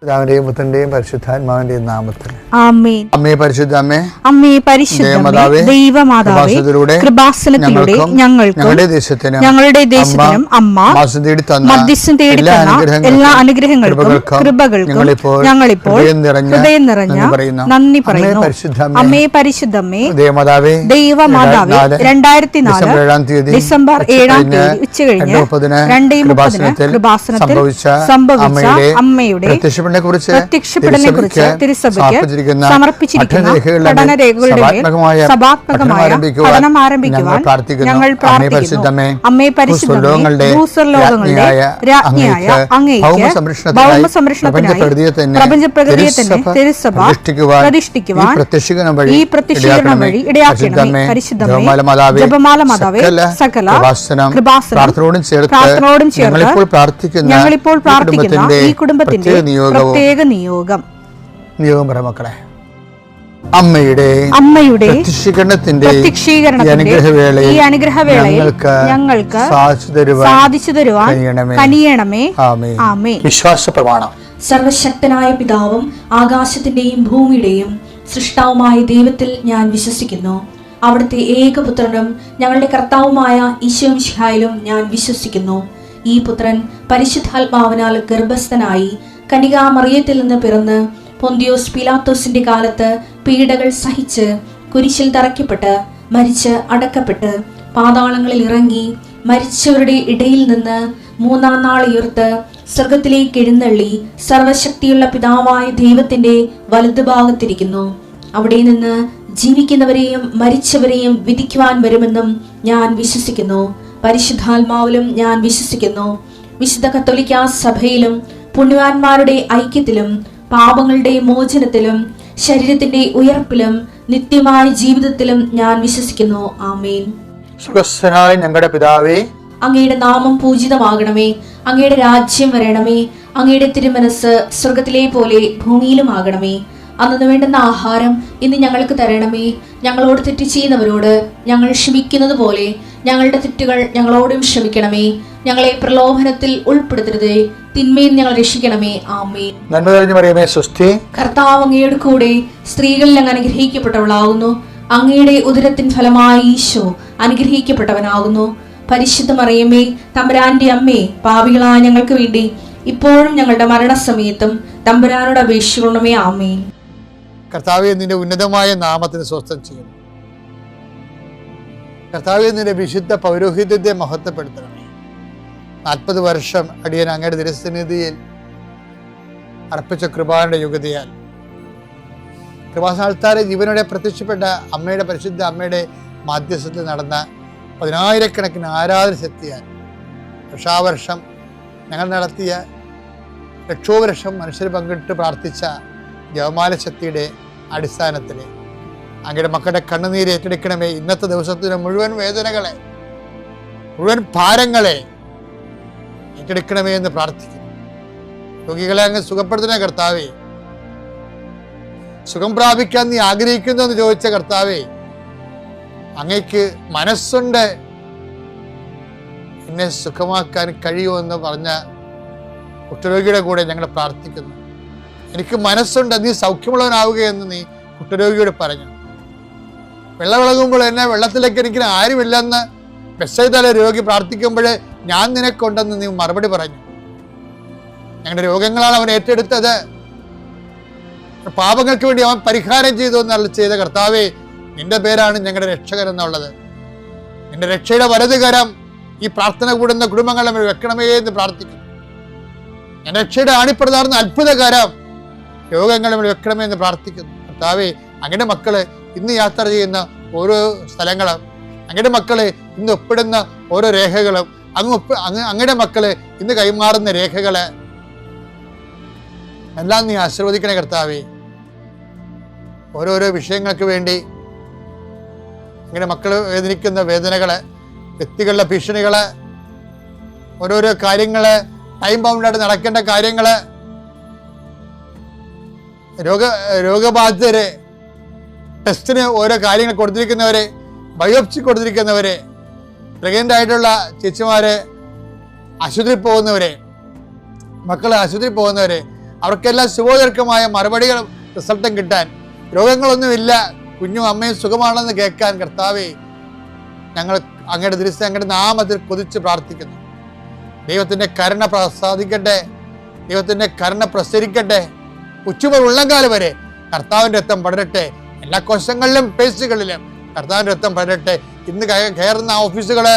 പിതാവിന്റെയും പുത്രന്റെയും പരിശുദ്ധാത്മാവിന്റെയും നാമത്തിൽ ആമേൻ. അമ്മേ പരിശുദ്ധ അമ്മേ, അമ്മേ പരിശുദ്ധ ദൈവമാതാവേ, കൃപാസനത്തിലൂടെ ഞങ്ങൾക്കും ഞങ്ങളുടെ ദേശത്തിനും അമ്മ മധ്യസ്ഥം തേടി തന്ന എല്ലാ അനുഗ്രഹങ്ങൾക്കും കൃപകൾക്കും ഞങ്ങളിപ്പോൾ ഹൃദയം നിറഞ്ഞ നന്ദി പറയുന്നു. അമ്മേ പരിശുദ്ധമ്മേ, ദൈവമാതാവേ, 2004 ഡിസംബർ 7 ഉച്ചകഴിഞ്ഞ് 2:30 കൃപാസനത്തിൽ സംഭവിച്ച അമ്മയുടെ പ്രത്യക്ഷപ്പെടലിനെ കുറിച്ച് തിരുസഭയ്ക്ക് സമർപ്പിച്ചിരിക്കുന്ന പഠനരേഖകളുടെ സഭാത്മകമായ പഠനം ആരംഭിക്കുവാൻ ഞങ്ങൾ പ്രാർത്ഥിക്കുന്നു. അമ്മേ പരിശുദ്ധമേ, ഭൂസ്വർലോകങ്ങളുടെ രാജ്ഞിയായ അങ്ങേയ്ക്ക് ഭൗമസംരക്ഷണത്തിനായി പ്രപഞ്ചപ്രകൃതിയെ തിരുസഭ പ്രതിഷ്ഠിക്കുവാൻ ഈ പ്രത്യക്ഷീകരണം വഴി ഇടയാക്കണമേ. പരിശുദ്ധമേ, ജപമാല മാതാവേ, സകല കൃപാസനം പ്രാർത്ഥനയോടും ചേർത്ത് ഞങ്ങളിപ്പോൾ പ്രാർത്ഥിക്കുന്ന ഈ കുടുംബത്തിന്റെ പ്രത്യേക നിയോഗം മക്കളെ, അമ്മയുടെ പ്രത്യക്ഷീകരണത്തിന്റെ ഈ അനുഗ്രഹവേളയിൽ ഞങ്ങൾക്ക് സാധിച്ചു തരുവാൻ കനിയണമേ. ആമേൻ. വിശ്വാസ പ്രമാണം. സർവശക്തനായ പിതാവും ആകാശത്തിന്റെയും ഭൂമിയുടെയും സൃഷ്ടാവുമായ ദൈവത്തിൽ ഞാൻ വിശ്വസിക്കുന്നു. അവിടുത്തെ ഏകപുത്രനും ഞങ്ങളുടെ കർത്താവുമായ ഈശോമിശിഹായിലും ഞാൻ വിശ്വസിക്കുന്നു. ഈ പുത്രൻ പരിശുദ്ധാത്മാവിനാൽ ഗർഭസ്ഥനായി കന്യകാമറിയത്തിൽ നിന്ന് പിറന്ന് പൊന്തിയോസ് പീലാത്തോസിന്റെ കാലത്ത് പീഡകൾ സഹിച്ച് കുരിശിൽ തറയ്ക്കപ്പെട്ട് മരിച്ച് അടക്കപ്പെട്ട് പാതാളങ്ങളിൽ ഇറങ്ങി മരിച്ചവരുടെ ഇടയിൽ നിന്ന് 3-ാം നാൾ ഉയർത്ത് സ്വർഗത്തിലേക്ക് എഴുന്നള്ളി സർവശക്തിയുള്ള പിതാവായ ദൈവത്തിന്റെ വലതുഭാഗത്തിരിക്കുന്നു. അവിടെ നിന്ന് ജീവിക്കുന്നവരെയും മരിച്ചവരെയും വിധിക്കുവാൻ വരുമെന്നും ഞാൻ വിശ്വസിക്കുന്നു. പരിശുദ്ധാത്മാവിലും ഞാൻ വിശ്വസിക്കുന്നു. വിശുദ്ധ കത്തോലിക്കാ സഭയിലും പുണ്യവാന്മാരുടെ ഐക്യത്തിലും പാപങ്ങളുടെ മോചനത്തിലും ശരീരത്തിന്റെ ഉയർപ്പിലും നിത്യമായ ജീവിതത്തിലും ഞാൻ വിശ്വസിക്കുന്നു. ആമേൻ. സുഖസ്ഥനായ ഞങ്ങളുടെ പിതാവേ, അങ്ങയുടെ നാമം പൂജിതമാകണമേ. അങ്ങയുടെ രാജ്യം വരണമേ. അങ്ങയുടെ തിരുമനസ് സ്വർഗത്തിലെ പോലെ ഭൂമിയിലും ആകണമേ. അന്നു വേണ്ടുന്ന ആഹാരം ഇന്ന് ഞങ്ങൾക്ക് തരണമേ. ഞങ്ങളോട് തെറ്റ് ചെയ്യുന്നവരോട് ഞങ്ങൾ ക്ഷമിക്കുന്നത് പോലെ ഞങ്ങളുടെ തെറ്റുകൾ ഞങ്ങളോടും ക്ഷമിക്കണമേ. ഞങ്ങളെ പ്രലോഭനത്തിൽ ഉൾപ്പെടുത്തരുതേ, തിന്മയിൽ ഞങ്ങൾ രക്ഷിക്കണമേ. ആമേൻ. നന്മ നിറഞ്ഞ മറിയമേ, സ്വസ്തി. കർത്താവ് അങ്ങയുടെ കൂടെ സ്ത്രീകളിൽ അങ്ങ് അനുഗ്രഹിക്കപ്പെട്ടവളാകുന്നു. അങ്ങയുടെ ഉദരത്തിൻ ഫലമായ ഈശോ അനുഗ്രഹിക്കപ്പെട്ടവനാകുന്നു. പരിശുദ്ധ മറിയമേ, തമ്പുരാന്റെ അമ്മേ, പാപികളായ ഞങ്ങൾക്ക് വേണ്ടി ഇപ്പോഴും ഞങ്ങളുടെ മരണസമയത്തും തമ്പുരാനോട് അപേക്ഷിക്കണമേ. ആമേൻ. കർത്താവേ, നിന്റെ ഉന്നതമായ നാമത്തിന് സ്വസ്ഥം ചെയ്യുന്നു. കർത്താവേ, നിന്റെ വിശുദ്ധ പൗരോഹിത്യത്തെ മഹത്വപ്പെടുത്തണമേ. 40 വർഷം അടിയൻ അങ്ങയുടെ തിരുസന്നിധിയിൽ അർപ്പിച്ച കൃപാന്റെ യുഗതിയാൽ കൃപാസ്ഥാനത്താരെ ജീവനോടെ പ്രത്യക്ഷപ്പെട്ട അമ്മയുടെ പരിശുദ്ധ അമ്മയുടെ മാധ്യസ്ഥത്തിൽ നടന്ന 10,000-കണക്കിന് ആരാധന ശക്തിയാൽ വർഷാവർഷം ഞങ്ങൾ നടത്തിയ ലക്ഷോപലക്ഷം മനുഷ്യർ പങ്കിട്ട് പ്രാർത്ഥിച്ച ജപമാല ശക്തിയുടെ അടിസ്ഥാനത്തിൽ അങ്ങയുടെ മക്കളുടെ കണ്ണുനീര് ഏറ്റെടുക്കണമേ. ഇന്നത്തെ ദിവസത്തിന് മുഴുവൻ വേദനകളെ, മുഴുവൻ ഭാരങ്ങളെ ഏറ്റെടുക്കണമേ എന്ന് പ്രാർത്ഥിക്കുന്നു. രോഗികളെ അങ്ങ് സുഖപ്പെടുത്തണേ കർത്താവേ. സുഖം പ്രാപിക്കാൻ നീ ആഗ്രഹിക്കുന്നു എന്ന് ചോദിച്ച കർത്താവേ, അങ്ങയ്ക്ക് മനസ്സുണ്ട് എന്നെ സുഖമാക്കാൻ കഴിയുമെന്ന് പറഞ്ഞ കുഷ്ഠരോഗിയുടെ കൂടെ ഞങ്ങൾ പ്രാർത്ഥിക്കുന്നു. എനിക്ക് മനസ്സുണ്ട്, നീ സൗഖ്യമുള്ളവനാവുകയെന്ന് നീ കുഷ്ഠരോഗിയോട് പറഞ്ഞു. വെള്ളമിളകുമ്പോൾ എന്നെ വെള്ളത്തിലേക്ക് എനിക്ക് ആരുമില്ലെന്ന് ബെത്സയിദയിലെ രോഗി പ്രാർത്ഥിക്കുമ്പോൾ ഞാൻ നിനക്കുണ്ടെന്ന് നീ മറുപടി പറഞ്ഞു. ഞങ്ങളുടെ രോഗങ്ങളാണ് അവൻ ഏറ്റെടുത്തത്. പാപങ്ങൾക്ക് വേണ്ടി അവൻ പരിഹാരം ചെയ്തു എന്നുള്ള ചെയ്ത കർത്താവേ, നിന്റെ പേരാണ് ഞങ്ങളുടെ രക്ഷകൻ എന്നുള്ളത്. നിന്റെ രക്ഷയുടെ വലതുകരം ഈ പ്രാർത്ഥന കൂടുന്ന കുടുംബങ്ങളെ നമ്മൾ വെക്കണമേ എന്ന് പ്രാർത്ഥിക്കുന്നു. എൻ്റെ രക്ഷയുടെ ആണിപ്രധാന അത്ഭുതകരം രോഗങ്ങളെ നമ്മൾ വെക്കണമേ എന്ന് പ്രാർത്ഥിക്കുന്നു. കർത്താവേ, അങ്ങയുടെ മക്കള് ഇന്ന് യാത്ര ചെയ്യുന്ന ഓരോ സ്ഥലങ്ങളും, അങ്ങയുടെ മക്കള് ഇന്ന് ഒപ്പിടുന്ന ഓരോ രേഖകളും, അങ്ങയുടെ മക്കള് ഇന്ന് കൈമാറുന്ന രേഖകള് എല്ലാം നീ ആശീർവദിക്കണേ കർത്താവേ. ഓരോരോ വിഷയങ്ങൾക്ക് വേണ്ടി അങ്ങയുടെ മക്കള് വേദനിക്കുന്ന വേദനകള്, വ്യക്തികളുടെ ഭീഷണികള്, ഓരോരോ കാര്യങ്ങള്, ടൈം ബൗണ്ടായിട്ട് നടക്കേണ്ട കാര്യങ്ങള്, രോഗബാധിതരെ, ടെസ്റ്റിന് ഓരോ കാര്യങ്ങൾ കൊടുത്തിരിക്കുന്നവരെ, ബയോപ്സി കൊടുത്തിരിക്കുന്നവരെ, പ്രഗ്നൻ്റ് ആയിട്ടുള്ള ചേച്ചിമാരെ, ആശുപത്രിയിൽ പോകുന്നവരെ, മക്കൾ ആശുപത്രിയിൽ പോകുന്നവരെ, അവർക്കെല്ലാം ശുഭോദർക്കമായ മറുപടികളും റിസൾട്ടും കിട്ടാൻ, രോഗങ്ങളൊന്നുമില്ല, കുഞ്ഞും അമ്മയും സുഖമാണെന്ന് കേൾക്കാൻ കർത്താവേ ഞങ്ങൾ അങ്ങയുടെ ദിവസം അങ്ങയുടെ നാമത്തിൽ കൊതിച്ച് പ്രാർത്ഥിക്കുന്നു. ദൈവത്തിൻ്റെ കരുണ പ്രസാദിക്കട്ടെ, ദൈവത്തിൻ്റെ കരുണ പ്രസരിക്കട്ടെ. ഉച്ചമുതൽ ഉള്ളംകാലം വരെ കർത്താവിൻ്റെ രക്തം പടരട്ടെ. എല്ലാ കോശങ്ങളിലും പേശികളിലും കർത്താവിൻ്റെ രക്തം പടരട്ടെ. ഇന്ന് കയറുന്ന ഓഫീസുകള്,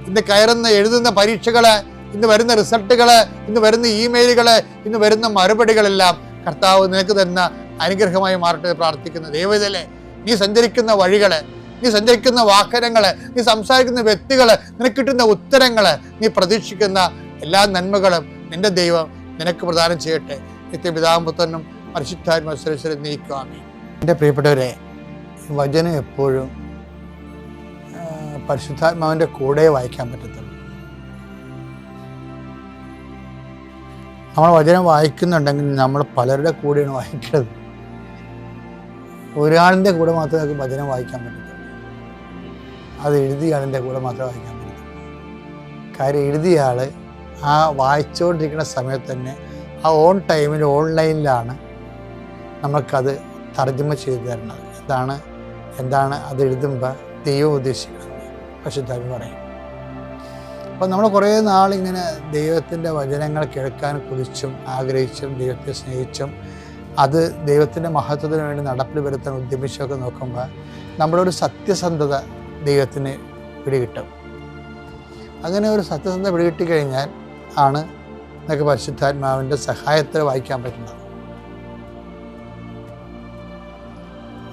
ഇന്ന് കയറുന്ന എഴുതുന്ന പരീക്ഷകള്, ഇന്ന് വരുന്ന റിസൾട്ടുകള്, ഇന്ന് വരുന്ന ഇമെയിലുകള്, ഇന്ന് വരുന്ന മറുപടികളെല്ലാം കർത്താവ് നിനക്ക് തന്ന അനുഗ്രഹമായി മാറട്ടെ പ്രാർത്ഥിക്കുന്ന ദൈവത്തിലെ നീ സഞ്ചരിക്കുന്ന വഴികള്, നീ സഞ്ചരിക്കുന്ന വാഹനങ്ങള്, നീ സംസാരിക്കുന്ന വ്യക്തികള്, നിനക്ക് കിട്ടുന്ന ഉത്തരങ്ങള്, നീ പ്രതീക്ഷിക്കുന്ന എല്ലാ നന്മകളും നിന്റെ ദൈവം നിനക്ക് പ്രദാനം ചെയ്യട്ടെ. നിത്യപിതാവും പുത്രനും പരിശുദ്ധാത്മാവിൽ നീക്കുവാമേ. എൻ്റെ പ്രിയപ്പെട്ടവരെ, വചനം എപ്പോഴും പരിശുദ്ധാത്മാവിൻ്റെ കൂടെ വായിക്കാൻ പറ്റത്തുള്ളൂ. നമ്മൾ വചനം വായിക്കുന്നുണ്ടെങ്കിൽ നമ്മൾ പലരുടെ കൂടെയാണ് വായിക്കുന്നത്. ഒരാളിൻ്റെ കൂടെ മാത്രമേ നമുക്ക് വചനം വായിക്കാൻ പറ്റത്തുള്ളൂ. അത് എഴുതിയ ആളിൻ്റെ കൂടെ മാത്രമേ വായിക്കാൻ പറ്റത്തുള്ളൂ. കാര്യം എഴുതിയ ആൾ ആ വായിച്ചുകൊണ്ടിരിക്കുന്ന സമയത്ത് തന്നെ ആ ഓൺ ടൈമിൽ ഓൺലൈനിലാണ് നമുക്കത് തർജ്ജമ ചെയ്തു തരുന്നത്. എന്താണ് അത് എഴുതുമ്പോൾ ദൈവം ഉദ്ദേശിക്കുന്നത് പരിശുദ്ധാത്മാവ് പറയും. അപ്പം നമ്മൾ കുറേ നാളിങ്ങനെ ദൈവത്തിൻ്റെ വചനങ്ങൾ കേൾക്കാൻ കുതിച്ചും ആഗ്രഹിച്ചും ദൈവത്തെ സ്നേഹിച്ചും അത് ദൈവത്തിൻ്റെ മഹത്വത്തിന് വേണ്ടി നടപ്പിൽ വരുത്താൻ ഉദ്യമിച്ചൊക്കെ നോക്കുമ്പോൾ നമ്മുടെ ഒരു സത്യസന്ധത ദൈവത്തിന് പിടികിട്ടും. അങ്ങനെ ഒരു സത്യസന്ധത പിടികിട്ടിക്കഴിഞ്ഞാൽ ആണ് നമുക്ക് പരിശുദ്ധാത്മാവിൻ്റെ സഹായത്തിൽ വായിക്കാൻ പറ്റുന്നത്.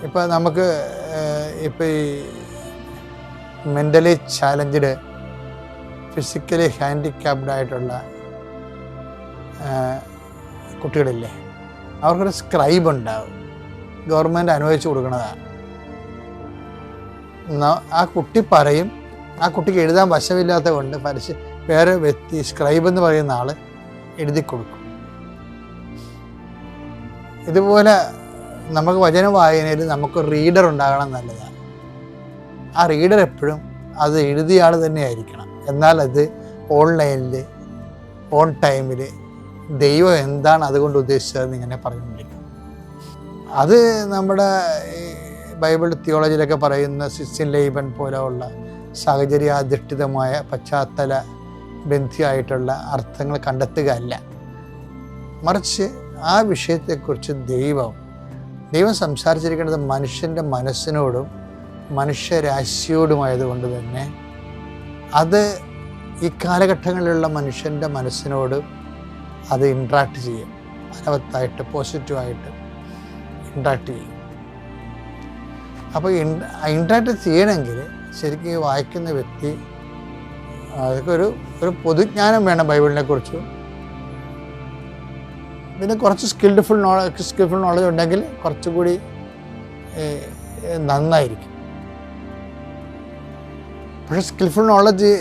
ഇപ്പം നമുക്ക് ഇപ്പം ഈ മെൻ്റലി ചാലഞ്ച്ഡ്, ഫിസിക്കലി ഹാൻഡിക്യാപ്ഡ് ആയിട്ടുള്ള കുട്ടികളില്ലേ, അവർക്കൊരു സ്ക്രൈബ് ഉണ്ടാവും, ഗവൺമെൻറ് അനുവദിച്ചു കൊടുക്കുന്നതാണ്. ആ കുട്ടി പറയും, ആ കുട്ടിക്ക് എഴുതാൻ വശമില്ലാത്ത കൊണ്ട് വേറെ വ്യക്തി സ്ക്രൈബ് എന്ന് പറയുന്ന ആൾ എഴുതി കൊടുക്കും. ഇതുപോലെ നമുക്ക് വചന വായനയിൽ നമുക്ക് റീഡർ ഉണ്ടാകണം നല്ലതാണ്. ആ റീഡർ എപ്പോഴും അത് എഴുതിയ ആൾ തന്നെ ആയിരിക്കണം. എന്നാൽ അത് ഓൺലൈനിൽ ഓൺ ടൈമിൽ ദൈവം എന്താണ് അതുകൊണ്ട് ഉദ്ദേശിച്ചതെന്ന് ഇങ്ങനെ പറഞ്ഞുകൊണ്ടിരിക്കും. അത് നമ്മുടെ ബൈബിൾ തിയോളജിയിലൊക്കെ പറയുന്ന സിസിൻ ലൈബൻ പോലെയുള്ള സാഹചര്യാധിഷ്ഠിതമായ പശ്ചാത്തല ബന്ധിയായിട്ടുള്ള അർത്ഥങ്ങൾ കണ്ടെത്തുക അല്ല, മറിച്ച് ആ വിഷയത്തെക്കുറിച്ച് ദൈവം സംസാരിച്ചിരിക്കുന്നത് മനുഷ്യൻ്റെ മനസ്സിനോടും മനുഷ്യരാശിയോടുമായതുകൊണ്ട് തന്നെ അത് ഈ കാലഘട്ടങ്ങളിലുള്ള മനുഷ്യൻ്റെ മനസ്സിനോട് അത് ഇൻട്രാക്ട് ചെയ്യും. ഫലവത്തായിട്ട് പോസിറ്റീവായിട്ട് ഇൻട്രാക്ട് ചെയ്യും. അപ്പോൾ ഇൻട്രാക്ട് ചെയ്യണമെങ്കിൽ ശരിക്കും ഈ വായിക്കുന്ന വ്യക്തി അതൊക്കെ ഒരു പൊതുജ്ഞാനം വേണം ബൈബിളിനെ കുറിച്ച്. പിന്നെ കുറച്ച് സ്കിൽഫുൾ നോളജ് ഉണ്ടെങ്കിൽ കുറച്ചുകൂടി നന്നായിരിക്കും. പക്ഷെ സ്കിൽഫുൾ നോളജ്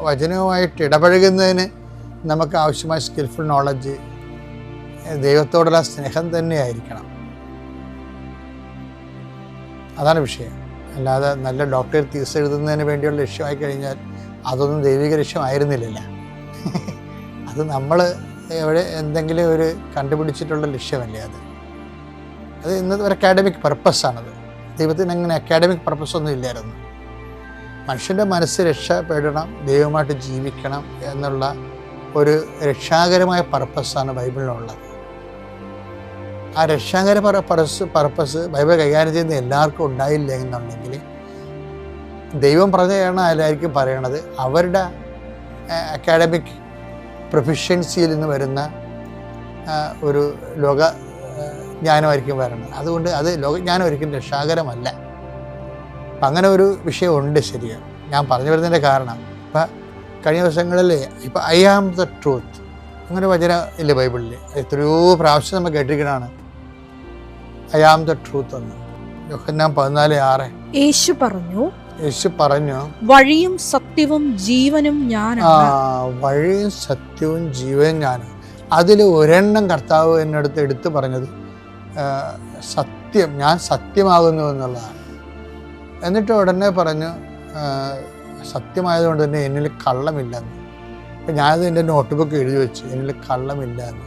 വചനവുമായിട്ട് ഇടപഴകുന്നതിന് നമുക്ക് ആവശ്യമായ സ്കിൽഫുൾ നോളജ് ദൈവത്തോടുള്ള സ്നേഹം തന്നെയായിരിക്കണം. അതാണ് വിഷയം. അല്ലാതെ നല്ല ഡോക്ടർ തീസ് എഴുതുന്നതിന് വേണ്ടിയുള്ള ലക്ഷ്യമായി കഴിഞ്ഞാൽ അതൊന്നും ദൈവിക ലക്ഷ്യമായിരുന്നില്ല. അത് നമ്മൾ എന്തെങ്കിലും ഒരു കണ്ടുപിടിച്ചിട്ടുള്ള ലക്ഷ്യമല്ലേ അത് ഇന്നത്തെ ഒരു അക്കാഡമിക് പർപ്പസാണത്. ദൈവത്തിന് അങ്ങനെ അക്കാഡമിക് പർപ്പസൊന്നും ഇല്ലായിരുന്നു. മനുഷ്യൻ്റെ മനസ്സ് രക്ഷപ്പെടണം, ദൈവമായിട്ട് ജീവിക്കണം എന്നുള്ള ഒരു രക്ഷാകരമായ പർപ്പസാണ് ബൈബിളിലുള്ളത്. ആ രക്ഷാകര പർപ്പസ് ബൈബിൾ കൈകാര്യം ചെയ്യുന്ന എല്ലാവർക്കും ഉണ്ടായില്ല എന്നുണ്ടെങ്കിൽ ദൈവം പറഞ്ഞതാണ് അതിലായിരിക്കും പറയണത്. അവരുടെ അക്കാഡമിക് പ്രൊഫിഷ്യൻസിയിൽ നിന്ന് വരുന്ന ഒരു ലോക ജ്ഞാനമായിരിക്കും വരണം. അതുകൊണ്ട് അത് ലോകജ്ഞാനം ഒരിക്കലും രക്ഷാകരമല്ല. അപ്പം അങ്ങനെ ഒരു വിഷയമുണ്ട്. ശരിയാണ്. ഞാൻ പറഞ്ഞു വരുന്നതിൻ്റെ കാരണം ഇപ്പം കഴിഞ്ഞ ദിവസങ്ങളിൽ ഇപ്പം ഐ ആം ദ ട്രൂത്ത് അങ്ങനെ വചനം ഇല്ല ബൈബിളിൽ. എത്രയോ പ്രാവശ്യം നമ്മൾ കേട്ടിരിക്കണതാണ് ഐ ആം ദ ട്രൂത്ത് എന്ന്. യോഹന്നാൻ 14:6 യേശു പറഞ്ഞു വഴിയും സത്യവും ജീവനും ഞാനാണ്. വഴിയും സത്യവും ജീവനും ഞാനാണ്. അതിൽ ഒരെണ്ണം കർത്താവ് എന്നടുത്ത് എടുത്തു പറഞ്ഞത് സത്യം, ഞാൻ സത്യമാകുന്നു എന്നുള്ളതാണ്. എന്നിട്ട് ഉടനെ പറഞ്ഞു സത്യമായതുകൊണ്ട് തന്നെ എന്നിൽ കള്ളമില്ലെന്ന്. അപ്പം ഞാനത് എൻ്റെ നോട്ട് ബുക്ക് എഴുതി വെച്ചു, എന്നിൽ കള്ളമില്ല എന്ന്.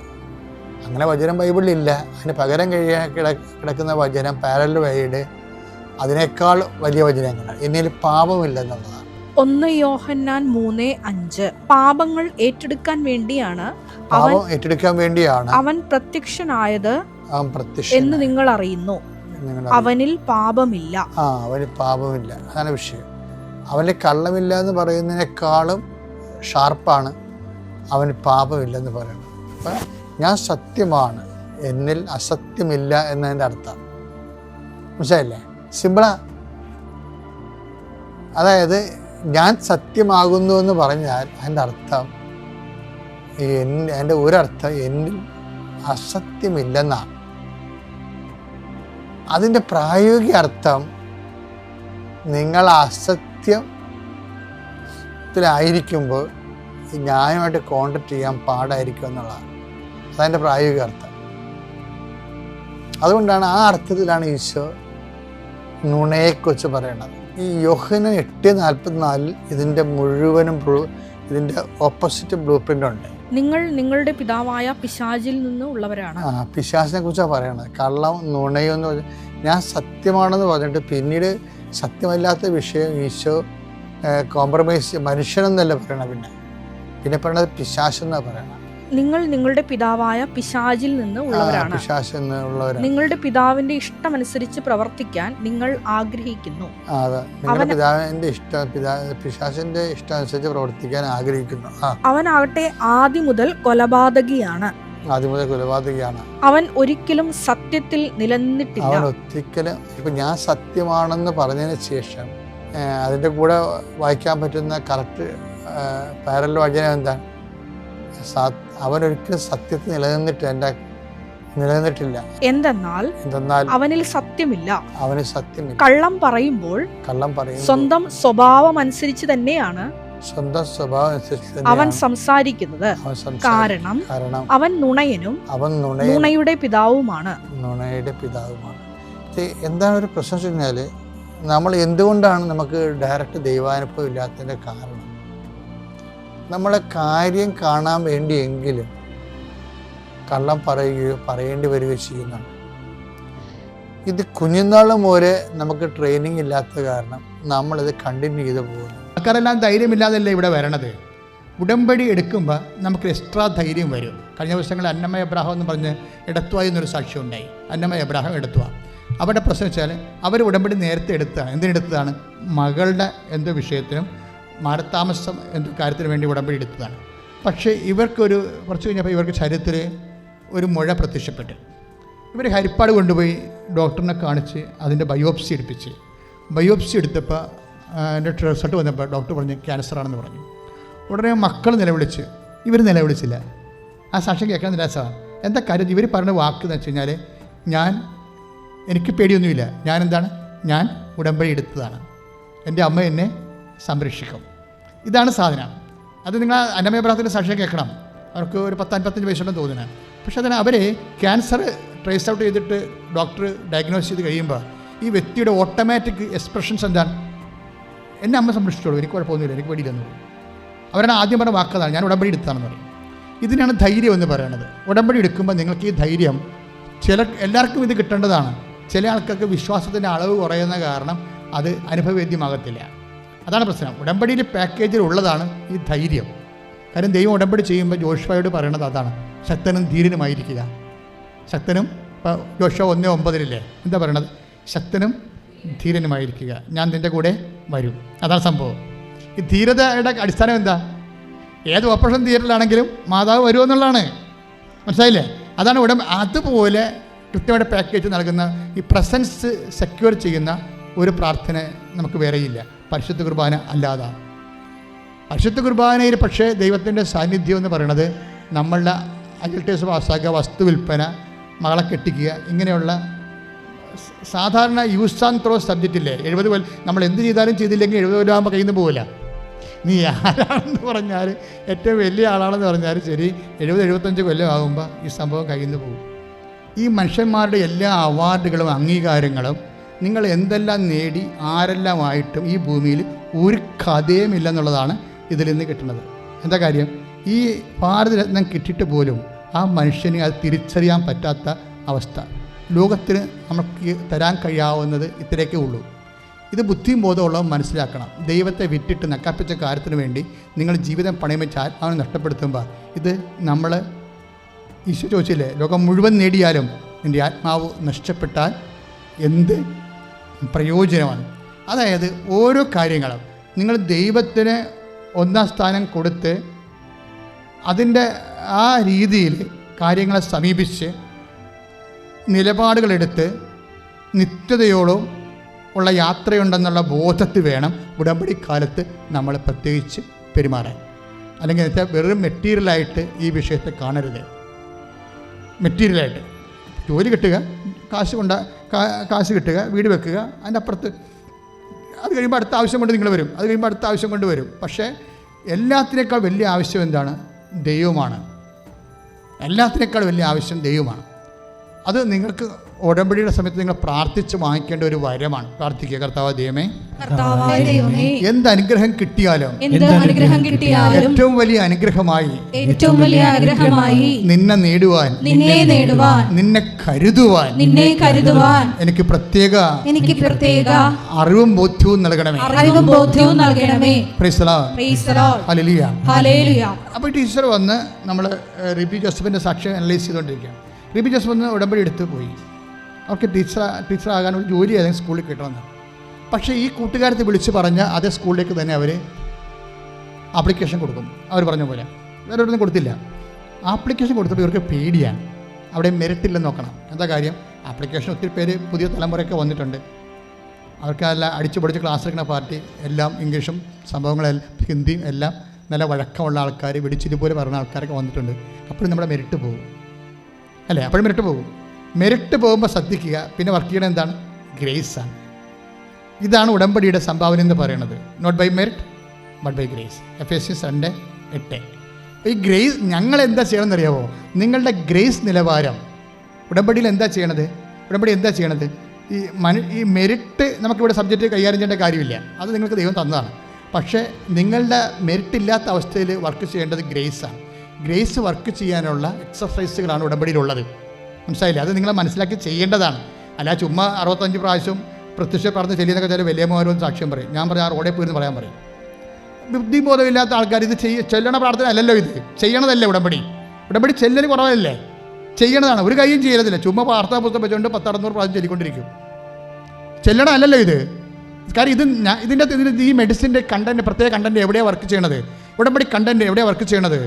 അങ്ങനെ വചനം ബൈബിളിലില്ല. അതിന് പകരം കിടക്കുന്ന വചനം പാരലൽ വഴിയുടെ അതിനേക്കാൾ വലിയ വചനങ്ങളാണ്. എന്നിൽ പാപമില്ല എന്നുള്ളതാണ്. 1 യോഹന്നാൻ 3:5 പാപങ്ങൾ ഏറ്റെടുക്കാൻ വേണ്ടിയാണ് അവൻ പ്രത്യക്ഷനായത് എന്ന് നിങ്ങൾ അറിയുന്നു. അവനിൽ പാപമില്ല. അവന് പാപമില്ല, അതാണ് വിഷയം. അവന് കള്ളമില്ല എന്ന് പറയുന്നതിനേക്കാളും ഷാർപ്പാണ് അവന് പാപമില്ലെന്ന് പറയുന്നത്. അപ്പം ഞാൻ സത്യമാണ്, എന്നിൽ അസത്യമില്ല എന്നതിൻ്റെ അർത്ഥം മനസ്സിലായില്ലേ? സിമ്പിളാ. അതായത് ഞാൻ സത്യമാകുന്നു എന്ന് പറഞ്ഞാൽ അതിൻ്റെ അർത്ഥം, എൻ്റെ ഒരർത്ഥം എന്നിൽ അസത്യമില്ലെന്നാണ്. അതിൻ്റെ പ്രായോഗിക അർത്ഥം നിങ്ങൾ അസത്യത്തിലായിരിക്കുമ്പോൾ ന്യായമായിട്ട് കോണ്ടാക്ട് ചെയ്യാൻ പാടായിരിക്കും എന്നുള്ളതാണ്. അതതിൻ്റെ പ്രായോഗിക അർത്ഥം. അതുകൊണ്ടാണ് ആ അർത്ഥത്തിലാണ് ഈശോ നുണയെക്കുറിച്ച് പറയണത്. ഈ യോഹന്നാൻ 8:44 ഇതിൻ്റെ മുഴുവനും ഇതിൻ്റെ ഓപ്പോസിറ്റ് ബ്ലൂ പ്രിൻ്റ് ഉണ്ട്. നിങ്ങൾ നിങ്ങളുടെ പിതാവായ പിശാചിൽ നിന്ന് ഉള്ളവരാണ്. പിശാചിനെ കുറിച്ചാണ് പറയണത്. കള്ളം, നുണയോ എന്ന് പറഞ്ഞാൽ ഞാൻ സത്യമാണെന്ന് പറഞ്ഞിട്ട് പിന്നീട് സത്യമല്ലാത്ത വിഷയം ഈശോ കോംപ്രമൈസ് മനുഷ്യനെന്നല്ല പറയണത്. പിന്നെ പറയണത് പിശാചെന്നാണ് പറയണത്. നിങ്ങൾ നിങ്ങളുടെ പിതാവായ പിശാചിൽ നിന്ന് ഉള്ളവരാണ്. നിങ്ങളുടെ പിതാവിന്റെ ഇഷ്ടമനുസരിച്ച് പ്രവർത്തിക്കാൻ നിങ്ങൾ ആഗ്രഹിക്കുന്നു. പിശാചിന്റെ ഇഷ്ടമനുസരിച്ച് പ്രവർത്തിക്കാൻ ആഗ്രഹിക്കുന്നു. അവനാകട്ടെ ആദ്യം മുതൽ കൊലപാതകിയാണ്. അവൻ ഒരിക്കലും സത്യത്തിൽ നിലനിന്നിട്ടില്ല. ഇപ്പൊ ഞാൻ സത്യമാണെന്ന് പറഞ്ഞതിന് ശേഷം അതിന്റെ കൂടെ വായിക്കാൻ പറ്റുന്ന കറക്റ്റ് പാരലൽ വചനം എന്താണ്? അവനൊരിക്കലും സത്യത്തിൽ നിലനിന്നിട്ടില്ല. എന്തെന്നാൽ അവനിൽ സത്യമില്ല. കള്ളം പറയുമ്പോൾ സ്വന്തം സ്വഭാവം അനുസരിച്ച് തന്നെയാണ് അവൻ സംസാരിക്കുന്നത്. കാരണം അവൻ നുണയനും നുണയുടെ പിതാവുമാണ്. എന്താണ് ഒരു പ്രശ്നം വെച്ചാല്, നമ്മൾ എന്തുകൊണ്ടാണ് നമുക്ക് ഡയറക്റ്റ് ദൈവാനുഭവം ഇല്ലാത്തതിന്റെ കാരണം, നമ്മളെ കാര്യം കാണാൻ വേണ്ടിയെങ്കിലും കള്ളം പറയേണ്ടി വരികയോ ചെയ്യുന്നുണ്ട്. ഇത് കുഞ്ഞുനാൾ മുതലേ നമുക്ക് ട്രെയിനിങ് ഇല്ലാത്ത കാരണം നമ്മളിത് കണ്ടിന്യൂ ചെയ്ത് പോകുന്നു. ആൾക്കാരെല്ലാം ധൈര്യമില്ലാതല്ലേ ഇവിടെ വരണത്. ഉടമ്പടി എടുക്കുമ്പോൾ നമുക്ക് എക്സ്ട്രാ ധൈര്യം വരും. കഴിഞ്ഞ ദിവസങ്ങളിൽ അന്നമ്മ എബ്രാഹാം എന്ന് പറഞ്ഞ് എടത്വ എന്നൊരു സാക്ഷ്യം ഉണ്ടായി. അന്നമ്മ എബ്രാഹാം എടത്വ. അവരുടെ പ്രശ്നം വെച്ചാൽ അവർ ഉടമ്പടി നേരത്തെ എടുത്തതാണ്. എന്തിനെടുത്തതാണ്? മകളുടെ എന്തോ വിഷയത്തിനും മാരത്താമസം എന്തോ കാര്യത്തിന് വേണ്ടി ഉടമ്പടി എടുത്തതാണ്. പക്ഷേ ഇവർക്കൊരു കുറച്ച് കഴിഞ്ഞപ്പോൾ ഇവർക്ക് ശരീരത്തിൽ ഒരു മുഴ പ്രത്യക്ഷപ്പെട്ടു. ഇവർ ഹരിപ്പാട് കൊണ്ടുപോയി ഡോക്ടറിനെ കാണിച്ച് അതിൻ്റെ ബയോപ്സി എടുത്തപ്പോൾ അതിൻ്റെ റിസൾട്ട് വന്നപ്പോൾ ഡോക്ടർ പറഞ്ഞു ക്യാൻസറാണെന്ന് പറഞ്ഞു. ഉടനെ മക്കൾ നിലവിളിച്ച്, ഇവർ നിലവിളിച്ചില്ല. ആ സാക്ഷ്യം കേൾക്കാൻ നിരാശമാണ്. എന്താ കാര്യം? ഇവർ പറഞ്ഞ വാക്ക് എന്ന് വെച്ച് കഴിഞ്ഞാൽ എനിക്ക് പേടിയൊന്നുമില്ല, ഞാൻ ഉടമ്പടി എടുത്തതാണ്, എൻ്റെ അമ്മ എന്നെ സംരക്ഷിക്കും. ഇതാണ് സാധനം. അത് നിങ്ങൾ അന്നമയപ്രാർത്ഥന സാക്ഷ്യം കേൾക്കണം. അവർക്ക് ഒരു 10-55 വയസ്സുണ്ടെന്ന് തോന്നുന്നത്. പക്ഷേ അതിന് അവർ ക്യാൻസർ ട്രേസ് ഔട്ട് ചെയ്തിട്ട് ഡോക്ടർ ഡയഗ്നോസ് ചെയ്ത് കഴിയുമ്പോൾ ഈ വ്യക്തിയുടെ ഓട്ടോമാറ്റിക് എക്സ്പ്രഷൻസ് എന്താണ്? എന്നെ അമ്മ സംരക്ഷിച്ചോളൂ, എനിക്ക് കുഴപ്പമൊന്നുമില്ല, എനിക്ക് പേടിയില്ലെന്ന് പറയും. അവരാണ് ആദ്യം പറഞ്ഞ വാക്കതാണ്, ഞാൻ ഉടമ്പടി എടുത്താണെന്ന് പറയും. ഇതിനാണ് ധൈര്യം എന്ന് പറയുന്നത്. ഉടമ്പടി എടുക്കുമ്പോൾ നിങ്ങൾക്ക് ഈ ധൈര്യം എല്ലാവർക്കും ഇത് കിട്ടേണ്ടതാണ്. ചില ആൾക്കാർക്ക് വിശ്വാസത്തിൻ്റെ അളവ് കുറയുന്ന കാരണം അത് അനുഭവവേദ്യമാകത്തില്ല. അതാണ് പ്രശ്നം. ഉടമ്പടിയിൽ പാക്കേജിൽ ഉള്ളതാണ് ഈ ധൈര്യം. കാര്യം ദൈവം ഉടമ്പടി ചെയ്യുമ്പോൾ ജോഷുവയോട് പറയണത് അതാണ്, ശക്തനും ധീരനുമായിരിക്കുക. ശക്തനും, ഇപ്പോൾ ജോഷുവ 1:9 എന്താ പറയണത്? ശക്തനും ധീരനുമായിരിക്കുക, ഞാൻ നിൻ്റെ കൂടെ വരും. അതാണ് സംഭവം. ഈ ധീരതയുടെ അടിസ്ഥാനം എന്താ? ഏത് ഓപ്പറേഷൻ തിയേറ്ററിലാണെങ്കിലും മാതാവ് വരുമെന്നുള്ളതാണ്. മനസ്സിലായില്ലേ? അതാണ് അതുപോലെ കൃത്യമായിട്ട് പാക്കേജ് നൽകുന്ന ഈ പ്രസൻസ് സെക്യൂർ ചെയ്യുന്ന ഒരു പ്രാർത്ഥന നമുക്ക് വേറെയില്ല പരിശുദ്ധ കുർബാന അല്ലാതാണ്. പരിശുദ്ധ കുർബാനയിൽ പക്ഷേ ദൈവത്തിൻ്റെ സാന്നിധ്യം എന്ന് പറയുന്നത് നമ്മളുടെ അഡൾട്ടേഴ്സ് പാസ്സാക്കുക, വസ്തു വിൽപ്പന, മകളെ കെട്ടിക്കുക, ഇങ്ങനെയുള്ള സാധാരണ യൂസ് ആൻഡ് ത്രോ സബ്ജക്റ്റില്ലേ. 70 കൊല്ലം നമ്മൾ എന്ത് ചെയ്താലും ചെയ്തില്ലെങ്കിൽ 70 കൊല്ലം ആകുമ്പോൾ കയ്യിൽ നിന്ന് പോകില്ല. നീ ആരാണെന്ന് പറഞ്ഞാൽ, ഏറ്റവും വലിയ ആളാണെന്ന് പറഞ്ഞാൽ ശരി, 70-75 കൊല്ലം ആകുമ്പോൾ ഈ സംഭവം കയ്യിൽ നിന്ന് പോകും. ഈ മനുഷ്യന്മാരുടെ എല്ലാ അവാർഡുകളും അംഗീകാരങ്ങളും നിങ്ങൾ എന്തെല്ലാം നേടി ആരെല്ലാമായിട്ടും ഈ ഭൂമിയിൽ ഒരു കഥയുമില്ലെന്നുള്ളതാണ് ഇതിൽ നിന്ന് കിട്ടുന്നത്. എന്താ കാര്യം? ഈ ഭാരതരത്നം കിട്ടിയിട്ട് പോലും ആ മനുഷ്യന് അത് തിരിച്ചറിയാൻ പറ്റാത്ത അവസ്ഥ. ലോകത്തിന് നമുക്ക് തരാൻ കഴിയാവുന്നത് ഇത്രയൊക്കെ ഉള്ളൂ. ഇത് ബുദ്ധിയും ബോധമുള്ളവർ മനസ്സിലാക്കണം. ദൈവത്തെ വിറ്റിട്ട് നക്കാപ്പിച്ച കാര്യത്തിന് വേണ്ടി നിങ്ങൾ ജീവിതം പണയം വെച്ച് ആത്മാവിനെ നഷ്ടപ്പെടുത്തുമ്പോൾ ഇത് നമ്മൾ ഈശോ ചോദിച്ചില്ലേ, ലോകം മുഴുവൻ നേടിയാലും നിൻ്റെ ആത്മാവ് നഷ്ടപ്പെട്ടാൽ എന്ത് പ്രയോജനമാണ്? അതായത് ഓരോ കാര്യങ്ങളും നിങ്ങൾ ദൈവത്തിന് ഒന്നാം സ്ഥാനം കൊടുത്ത് അതിൻ്റെ ആ രീതിയിൽ കാര്യങ്ങളെ സമീപിച്ച് നിലപാടുകളെടുത്ത് നിത്യതയോളം ഉള്ള യാത്രയുണ്ടെന്നുള്ള ബോധത്തിൽ വേണം ഉടമ്പടി കാലത്ത് നമ്മൾ പ്രത്യേകിച്ച് പെരുമാറാൻ. അല്ലെങ്കിൽ വെച്ചാൽ വെറും മെറ്റീരിയലായിട്ട് ഈ വിഷയത്തെ കാണരുത്. മെറ്റീരിയലായിട്ട് ജോലി കിട്ടുക, കാശ് കിട്ടുക, വീട് വെക്കുക, അതിൻ്റെ അപ്പുറത്ത് അത് കഴിയുമ്പോൾ അടുത്ത ആവശ്യം കൊണ്ട് നിങ്ങൾ വരും, അത് കഴിയുമ്പോൾ അടുത്ത ആവശ്യം കൊണ്ട് വരും. പക്ഷേ എല്ലാത്തിനേക്കാൾ വലിയ ആവശ്യം എന്താണ്? ദൈവമാണ്. എല്ലാത്തിനേക്കാൾ വലിയ ആവശ്യം ദൈവമാണ്. അത് നിങ്ങൾക്ക് ഉടമ്പടിയുടെ സമയത്ത് നിങ്ങൾ പ്രാർത്ഥിച്ച് വാങ്ങിക്കേണ്ട ഒരു വരമാണ്. പ്രാർത്ഥിക്കുക, കർത്താവ് ദൈവമേ, എന്ത് അനുഗ്രഹം കിട്ടിയാലും ഏറ്റവും വലിയ അനുഗ്രഹമായി നിന്നെ നേടുവാൻ, നിന്നെ കരുതുവാൻ എനിക്ക് പ്രത്യേക അറിവും ബോധ്യവും നൽകണമേ. അപ്പോൾ ടീച്ചർ വന്ന് നമ്മൾ റിബി ജോസഫിൻ്റെ സാക്ഷ്യം അനലൈസ് ചെയ്തുകൊണ്ടിരിക്കുകയാണ്. റിബി ജോസഫ് വന്ന് ഉടമ്പടി എടുത്ത് പോയി. അവർക്ക് ടീച്ചറാകാൻ ഒരു ജോലി ഏതെങ്കിലും സ്കൂളിൽ കിട്ടണമെന്ന്. പക്ഷേ ഈ കൂട്ടുകാരത്തെ വിളിച്ച് പറഞ്ഞ് അതേ സ്കൂളിലേക്ക് തന്നെ അവർ ആപ്ലിക്കേഷൻ കൊടുക്കും. അവർ പറഞ്ഞ പോലെ വേറെ ഒന്നും കൊടുത്തില്ല. ആപ്ലിക്കേഷൻ കൊടുത്തപ്പോൾ ഇവർക്ക് പേടിയാണ്. അവിടെ മെറിറ്റില്ലെന്ന് നോക്കണം. എന്താ കാര്യം? ആപ്ലിക്കേഷൻ ഒത്തിരി പേര് പുതിയ തലമുറയൊക്കെ വന്നിട്ടുണ്ട്. അവർക്കെല്ലാം അടിച്ചു പൊടിച്ച് ക്ലാസ് എടുക്കുന്ന പാർട്ടി എല്ലാം ഇംഗ്ലീഷും സംഭവങ്ങളെല്ലാം ഹിന്ദിയും എല്ലാം നല്ല വഴക്കമുള്ള ആൾക്കാർ, വെടിച്ചിതുപോലെ പറയുന്ന ആൾക്കാരൊക്കെ വന്നിട്ടുണ്ട്. അപ്പോഴും നമ്മുടെ മെറിറ്റ് പോകും അല്ലേ? അപ്പോഴും മെറിറ്റ് പോകും. മെറിറ്റ് പോകുമ്പോൾ ശ്രദ്ധിക്കുക. പിന്നെ വർക്ക് ചെയ്യണത് എന്താണ്? ഗ്രേസാണ്. ഇതാണ് ഉടമ്പടിയുടെ സംഭാവന എന്ന് പറയുന്നത്. Not by merit but by grace. Ephesians 2:8. ഈ ഗ്രേസ് ഞങ്ങൾ എന്താ ചെയ്യണമെന്ന് അറിയാമോ? നിങ്ങളുടെ ഗ്രേസ് നിലവാരം ഉടമ്പടിയിൽ എന്താ ചെയ്യണത്? ഉടമ്പടി എന്താ ചെയ്യണത്? ഈ മെറിറ്റ് നമുക്കിവിടെ സബ്ജക്റ്റ് കൈകാര്യം ചെയ്യേണ്ട കാര്യമില്ല. അത് നിങ്ങൾക്ക് ദൈവം തന്നതാണ്. പക്ഷേ നിങ്ങളുടെ മെറിറ്റ് ഇല്ലാത്ത അവസ്ഥയിൽ വർക്ക് ചെയ്യേണ്ടത് ഗ്രേസാണ്. ഗ്രേസ് വർക്ക് ചെയ്യാനുള്ള എക്സസൈസുകളാണ് ഉടമ്പടിയിലുള്ളത്. മനസ്സിലായില്ലേ? അത് നിങ്ങൾ മനസ്സിലാക്കി ചെയ്യേണ്ടതാണ്. അല്ല ചുമ്മാ 65 പ്രാവശ്യം പ്രത്യക്ഷ പ്രാർത്ഥന ചെല്ലിയെന്നൊക്കെ ചില വലിയമാരും സാക്ഷ്യം പറയും. ഞാൻ പറഞ്ഞ ആ റോഡിൽ പോയിരുന്ന് പറയാൻ പറയും. ബുദ്ധിബോധമില്ലാത്ത ആൾക്കാർ ഇത് ചെല്ലണ പ്രാർത്ഥന അല്ലല്ലോ, ഇത് ചെയ്യണതല്ലേ ഉടമ്പടി. ഉടമ്പടി ചെല്ലൽ കുറവല്ലേ, ചെയ്യണതാണ്. ഒരു കൈയും ചെയ്യരുതില്ല. ചുമ്മാ പ്രാർത്ഥനാ പുസ്തകം വെച്ചുകൊണ്ട് 10-600 പ്രാവശ്യം ചൊല്ലിക്കൊണ്ടിരിക്കും. ചെല്ലണമല്ലല്ലോ ഇത്. കാര്യം ഇതിൻ്റെ ഈ മെഡിസിൻ്റെ കണ്ടൻറ്റ്, പ്രത്യേക കണ്ടൻറ്റ് എവിടെയാണ് വർക്ക് ചെയ്യണത്? ഉടമ്പടി കണ്ടൻറ്റ് എവിടെയാണ് വർക്ക് ചെയ്യണത്?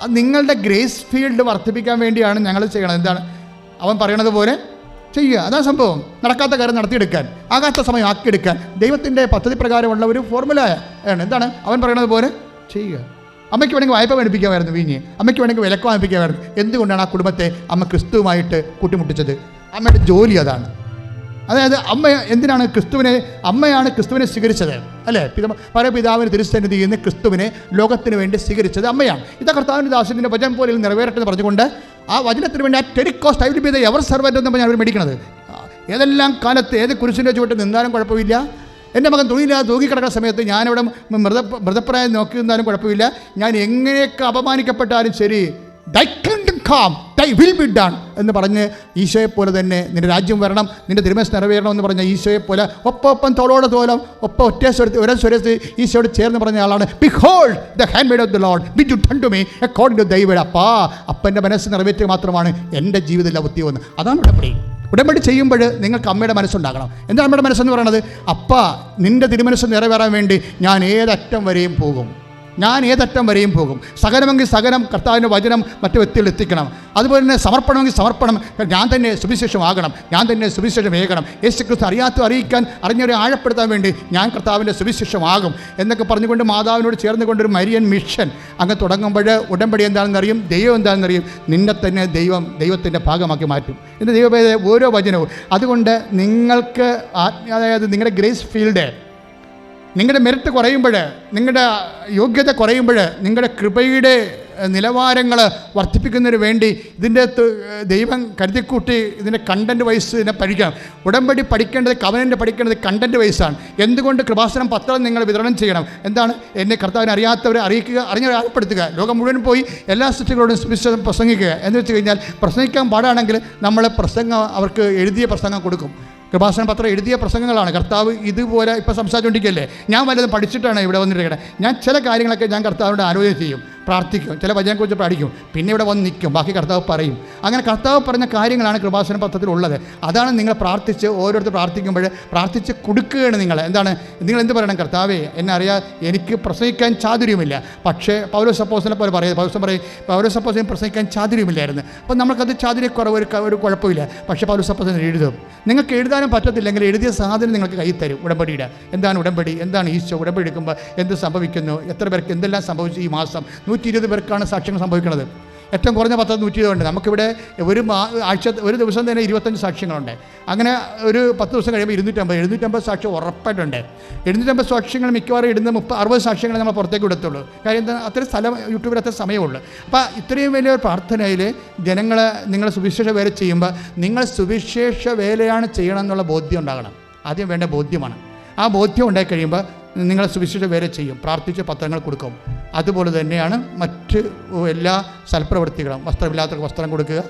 അത് നിങ്ങളുടെ ഗ്രേസ് ഫീൽഡ് വർദ്ധിപ്പിക്കാൻ വേണ്ടിയാണ് ഞങ്ങൾ ചെയ്യണത്. എന്താണ് അവൻ പറയണത് പോലെ ചെയ്യുക. അതാണ് സംഭവം. നടക്കാത്ത കാര്യം നടത്തിയെടുക്കാൻ, ആകാത്ത സമയം ആക്കിയെടുക്കാൻ ദൈവത്തിൻ്റെ പദ്ധതി പ്രകാരമുള്ള ഒരു ഫോർമുലയാണ്. എന്താണ് അവൻ പറയണത് പോലെ ചെയ്യുക. അമ്മയ്ക്ക് വേണമെങ്കിൽ വായ്പ മേടിപ്പിക്കാമായിരുന്നു വീഞ്ഞ്, അമ്മയ്ക്ക് വേണമെങ്കിൽ വിലക്ക് വാങ്ങിപ്പിക്കാമായിരുന്നു. എന്തുകൊണ്ടാണ് ആ കുടുംബത്തെ അമ്മ ക്രിസ്തുവുമായിട്ട് കൂട്ടിമുട്ടിച്ചത്? അമ്മയുടെ ജോലി അതാണ്. അതായത് അമ്മയാണ് ക്രിസ്തുവിനെ സ്വീകരിച്ചത് അല്ലേ? പരപിതാവിന് തിരുസന്നിധി എന്ന് ക്രിസ്തുവിനെ ലോകത്തിന് വേണ്ടി സ്വീകരിച്ചത് അമ്മയാണ്. ഇതാ കർത്താവിൻ്റെ ദാസൻ്റെ വചനം പോലെ നിറവേറട്ടെന്ന് പറഞ്ഞുകൊണ്ട് ആ വചനത്തിന് വേണ്ടി ആ ടെരിക്കോസ്റ്റ് I will be the ever servant എന്ന് പറഞ്ഞാൽ അവർ മേടിക്കണത്. ഏതെല്ലാം കാലത്ത് ഏത് കുരിശിൻ്റെ ചുവട്ട് നിന്നാലും കുഴപ്പമില്ല. എൻ്റെ മകൻ തുണിയില്ലാതെ തൂങ്ങിക്കിടക്കുന്ന സമയത്ത് ഞാനിവിടെ മൃതപ്രായം നോക്കി നിന്നാലും കുഴപ്പമില്ല. ഞാൻ എങ്ങനെയൊക്കെ അപമാനിക്കപ്പെട്ടാലും ശരി, Thy kingdom come, thy will be done എന്ന് പറഞ്ഞ് ഈശോയെ പോലെ തന്നെ നിൻ്റെ രാജ്യം വരണം, നിൻ്റെ തിരുമനസ്സ് നിറവേറണം എന്ന് പറഞ്ഞ ഈശോയെ പോലെ ഒപ്പം തോളോടെ തോലം ഒറ്റ സ്വരത്തിൽ ഈശോയോട് ചേർന്ന് പറഞ്ഞ ആളാണ്. Behold the handmaid of the Lord, be done to me according to thy word. അപ്പൻ്റെ മനസ്സ് നിറവേറ്റുക മാത്രമാണ് എൻ്റെ ജീവിതത്തിലെ ഉദ്യോഗം. അതാണ് ഉടമ്പടി. ഉടമ്പടി ചെയ്യുമ്പോൾ നിങ്ങൾക്ക് അമ്മയുടെ മനസ്സുണ്ടാകണം. എന്താണ് അമ്മയുടെ മനസ്സെന്ന് പറയുന്നത്? അപ്പാ നിൻ്റെ തിരുമനസ്സ് നിറവേറാൻ വേണ്ടി ഞാൻ ഏതറ്റം വരെയും പോകും, സകലമെങ്കിൽ സകലം കർത്താവിൻ്റെ വചനം മറ്റു വ്യക്തികൾ എത്തിക്കണം. അതുപോലെ തന്നെ സമർപ്പണമെങ്കിൽ സമർപ്പണം. ഞാൻ തന്നെ സുവിശേഷമാകണം, ഞാൻ തന്നെ സുവിശേഷം ഏകണം. യേശുക്രിസ്തു അറിയിക്കാൻ അറിഞ്ഞവരെ ആഴപ്പെടുത്താൻ വേണ്ടി ഞാൻ കർത്താവിൻ്റെ സുവിശേഷമാകും എന്നൊക്കെ പറഞ്ഞുകൊണ്ട് മാതാവിനോട് ചേർന്നുകൊണ്ടൊരു മരിയൻ മിഷൻ അങ്ങ് തുടങ്ങുമ്പോൾ ഉടമ്പടി എന്താണെന്നറിയും, ദൈവം എന്താണെന്നറിയും. നിന്നെ തന്നെ ദൈവത്തിൻ്റെ ഭാഗമാക്കി മാറ്റും. എൻ്റെ ദൈവഭേദ ഓരോ വചനവും. അതുകൊണ്ട് നിങ്ങൾക്ക് അതായത് നിങ്ങളുടെ ഗ്രേസ് ഫീൽഡ്, നിങ്ങളുടെ മെറിറ്റ് കുറയുമ്പോൾ, നിങ്ങളുടെ യോഗ്യത കുറയുമ്പോൾ, നിങ്ങളുടെ കൃപയുടെ നിലവാരങ്ങൾ വർദ്ധിപ്പിക്കുന്നതിന് വേണ്ടി ഇതിൻ്റെ ദൈവം കരുതിക്കൂട്ടി ഇതിൻ്റെ കണ്ടൻറ്റ് വൈസ് ഇതിനെ പഠിക്കണം. ഉടമ്പടി പഠിക്കേണ്ടത്, കവനൻ്റ് പഠിക്കേണ്ടത് കണ്ടൻറ്റ് വൈസാണ്. എന്തുകൊണ്ട് കൃപാസനം പത്രം നിങ്ങൾ വിതരണം ചെയ്യണം? എന്താണ്? എന്നെ കർത്താവിനെ അറിയാത്തവരെ അറിയിക്കുക, അറിഞ്ഞവരെ ആഴപ്പെടുത്തുക, ലോകം മുഴുവൻ പോയി എല്ലാ സൃഷ്ടികളോടും സുവിശേഷം പ്രസംഗിക്കുക. എന്ന് വെച്ച് കഴിഞ്ഞാൽ പ്രസംഗിക്കാൻ പാടാണെങ്കിൽ നമ്മൾ പ്രസംഗം അവർക്ക് എഴുതിയ പ്രസംഗം കൊടുക്കും. കൃപാസന പത്രം എഴുതിയ പ്രസംഗങ്ങളാണ്. കർത്താവ് ഇതുപോലെ ഇപ്പോൾ സംസാരിച്ചുകൊണ്ടിരിക്കുകയല്ലേ. ഞാൻ വല്ലതും പഠിച്ചിട്ടാണ് ഇവിടെ വന്നിരിക്കുന്നത്. ഞാൻ ചില കാര്യങ്ങളൊക്കെ ഞാൻ കർത്താവിനോട് ആലോചന ചെയ്യും, പ്രാർത്ഥിക്കും, ചില വചനത്തെക്കുറിച്ച് പഠിക്കും, പിന്നെ ഇവിടെ വന്ന് നിൽക്കും, ബാക്കി കർത്താവ് പറയും. അങ്ങനെ കർത്താവ് പറഞ്ഞ കാര്യങ്ങളാണ് കൃപാസന പത്രത്തിലുള്ളത്. അതാണ് നിങ്ങൾ പ്രാർത്ഥിച്ച് ഓരോരുത്തർ പ്രാർത്ഥിക്കുമ്പോൾ പ്രാർത്ഥിച്ച് കൊടുക്കുകയാണ് നിങ്ങൾ. എന്താണ് നിങ്ങൾ എന്ത് പറയണം? കർത്താവേ, എന്നെ അറിയാം, എനിക്ക് പ്രസംഗിക്കാൻ ചാതുര്യമില്ല. പക്ഷേ പൗലോസ് അപ്പോസ്തലനെ പോലെ പൗലോസ് അപ്പോസ്തലൻ പ്രസംഗിക്കാൻ ചാതുര്യമില്ലായിരുന്നു. അപ്പോൾ നമുക്കത് ചാതുര്യക്കുറവ് ഒരു കുഴപ്പമില്ല. പക്ഷേ പൗലോസ് അപ്പോസ്തലൻ എഴുതും. നിങ്ങൾക്ക് എഴുതാനും പറ്റത്തില്ലെങ്കിൽ എഴുതിയ സാധനം നിങ്ങൾക്ക് കയ്യിൽ തരും. ഉടമ്പടിയുടെ എന്താണ് ഉടമ്പടി, എന്താണ് ഈശോ, ഉടമ്പടി എടുക്കുമ്പോൾ എന്ത് സംഭവിക്കുന്നു, എത്ര പേർക്ക് എന്തെല്ലാം സംഭവിച്ചു ഈ മാസം. 120 പേർക്കാണ് സാക്ഷ്യങ്ങൾ സംഭവിക്കുന്നത്. ഏറ്റവും കുറഞ്ഞ പത്രം 120 ഉണ്ട്. നമുക്കിവിടെ ഒരു ദിവസം തന്നെ 25 സാക്ഷ്യങ്ങളുണ്ട്. അങ്ങനെ ഒരു 10 ദിവസം കഴിയുമ്പോൾ 250 സാക്ഷ്യം ഉറപ്പായിട്ടുണ്ട്. 250 സാക്ഷ്യങ്ങൾ മിക്കവാറും ഇടുന്ന 60 സാക്ഷ്യങ്ങൾ നമ്മൾ പുറത്തേക്ക് വിടത്തുള്ളൂ. കാര്യം എന്താ, അത്രയും സ്ഥലം യൂട്യൂബിൽ അത്ര സമയമുള്ളൂ. അപ്പോൾ ഇത്രയും വലിയ പ്രാർത്ഥനയിൽ ജനങ്ങളെ നിങ്ങൾ സുവിശേഷ വേല ചെയ്യുമ്പോൾ നിങ്ങൾ സുവിശേഷ വേലയാണ് ചെയ്യണം എന്നുള്ള ബോധ്യം ഉണ്ടാകണം. ആദ്യം വേണ്ട ബോധ്യമാണ്. ആ ബോധ്യം ഉണ്ടായി കഴിയുമ്പോൾ നിങ്ങൾ സുവിശേഷ വേല ചെയ്യും, പ്രാർത്ഥിച്ച് പത്രങ്ങൾ കൊടുക്കും. അതുപോലെ തന്നെയാണ് മറ്റ് എല്ലാ സൽപ്രവൃത്തികളും. വസ്ത്രമില്ലാത്തവർക്ക് വസ്ത്രം കൊടുക്കുക,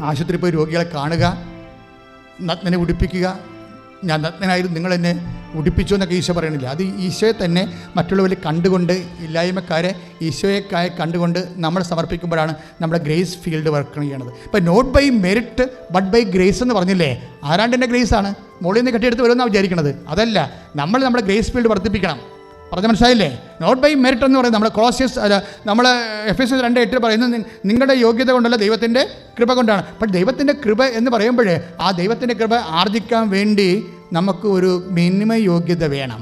ആശുപത്രിയിൽ പോയി രോഗികളെ കാണുക, നഗ്നനെ ഉടുപ്പിക്കുക. ഞാൻ നഗ്നനായിരുന്നു, നിങ്ങളെന്നെ ഉടുപ്പിച്ചു എന്നൊക്കെ ഈശോ പറയണില്ല. അത് ഈശോയെ തന്നെ മറ്റുള്ളവരിൽ കണ്ടുകൊണ്ട്, ഇല്ലായ്മക്കാരെ ഈശോയെ കണ്ടുകൊണ്ട് നമ്മൾ സമർപ്പിക്കുമ്പോഴാണ് നമ്മുടെ ഗ്രേസ് ഫീൽഡ് വർക്ക് ചെയ്യണത്. ഇപ്പം not by merit but by grace എന്ന് പറഞ്ഞില്ലേ? ആരാണ്ടെൻ്റെ ഗ്രേസാണ് മുകളിൽ നിന്ന് കെട്ടിയെടുത്ത് വരുമെന്നാണ് വിചാരിക്കണത്. അതല്ല, നമ്മൾ നമ്മുടെ ഗ്രേസ് ഫീൽഡ് വർദ്ധിപ്പിക്കണം. പറഞ്ഞ മനസ്സിലായില്ലേ? നോട്ട് ബൈ മെറിറ്റ് എന്ന് പറയുന്നത് നമ്മൾ കൊളോസ്യസ് അല്ല, നമ്മൾ എഫെസ്യസ് 2:8 പറയുന്നത് നിങ്ങളുടെ യോഗ്യത കൊണ്ടല്ല, ദൈവത്തിൻ്റെ കൃപ കൊണ്ടാണ്. പക്ഷേ ദൈവത്തിൻ്റെ കൃപ എന്ന് പറയുമ്പോൾ ആ ദൈവത്തിൻ്റെ കൃപ ആർജിക്കാൻ വേണ്ടി നമുക്ക് ഒരു മിനിമം യോഗ്യത വേണം.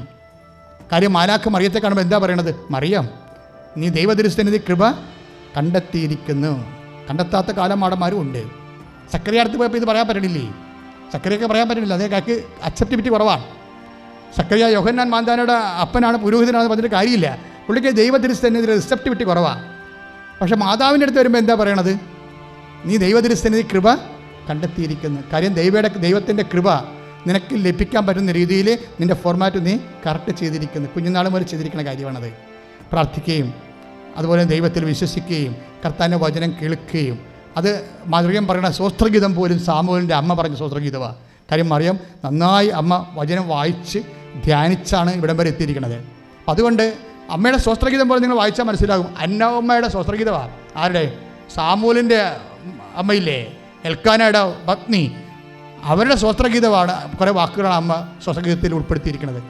കാര്യം മാലാഖ മറിയത്തെ കാണുമ്പോൾ എന്താ പറയണത്? മറിയം, നീ ദൈവദൃഷ്ടിയിൽ കൃപ കണ്ടെത്തിയിരിക്കുന്നു. കണ്ടെത്താത്ത കാലമാടന്മാരും ഉണ്ട്. സക്കറിയാടുത്ത് പോയപ്പോൾ ഇത് പറയാൻ പറ്റണില്ലേ? സക്കറിയൊക്കെ പറയാൻ പറ്റണില്ല. അതേ കാക്ക് അക്സെപ്റ്റിബിലിറ്റി കുറവാണ്. സക്കറിയ യോഹന്നാൻ മാന്താനയുടെ അപ്പനാണ്, പുരോഹിതനാണെന്ന് പറഞ്ഞിട്ട് കാര്യമില്ല. പുള്ളിക്ക് ദൈവദൃഷ്ടിയിൽ റിസെപ്റ്റിവിറ്റി കുറവാണ്. പക്ഷേ മാതാവിൻ്റെ അടുത്ത് വരുമ്പോൾ എന്താ പറയണത്? നീ ദൈവദൃഷ്ടിയിൽ കൃപ കണ്ടെത്തിയിരിക്കുന്നു. കാര്യം ദൈവത്തിൻ്റെ കൃപ നിനക്ക് ലഭിക്കാൻ പറ്റുന്ന രീതിയിൽ നിൻ്റെ ഫോർമാറ്റ് നീ കറക്റ്റ് ചെയ്തിരിക്കുന്നു. കുഞ്ഞുനാൾ മുതൽ ചെയ്തിരിക്കുന്ന കാര്യമാണത്. പ്രാർത്ഥിക്കുകയും അതുപോലെ ദൈവത്തിൽ വിശ്വസിക്കുകയും കർത്താവിൻ്റെ വചനം കേൾക്കുകയും. അത് മറിയം പറയുന്ന സ്വസ്ത്രഗീതം പോലും സാമുവേലിൻ്റെ അമ്മ പറഞ്ഞ സ്വസ്ത്രഗീതമാണ്. കാര്യം മറിയം നന്നായി അമ്മ വചനം വായിച്ച് ധ്യാനിച്ചാണ് ഇവിടം വരെ എത്തിയിരിക്കുന്നത്. അതുകൊണ്ട് അമ്മയുടെ സ്വസ്ത്രഗീതം പോലെ നിങ്ങൾ വായിച്ചാൽ മനസ്സിലാകും. അന്നമ്മയുടെ സ്വസ്ത്രഗീതമാണ്. ആരുടെ? സാമുവേലിൻ്റെ അമ്മയില്ലേ, എൽക്കാനയുടെ പത്നി, അവരുടെ സ്വസ്ത്രഗീതമാണ്. കുറേ വാക്കുകളാണ് അമ്മ സ്വസ്ത്രഗീതത്തിൽ ഉൾപ്പെടുത്തിയിരിക്കുന്നത്.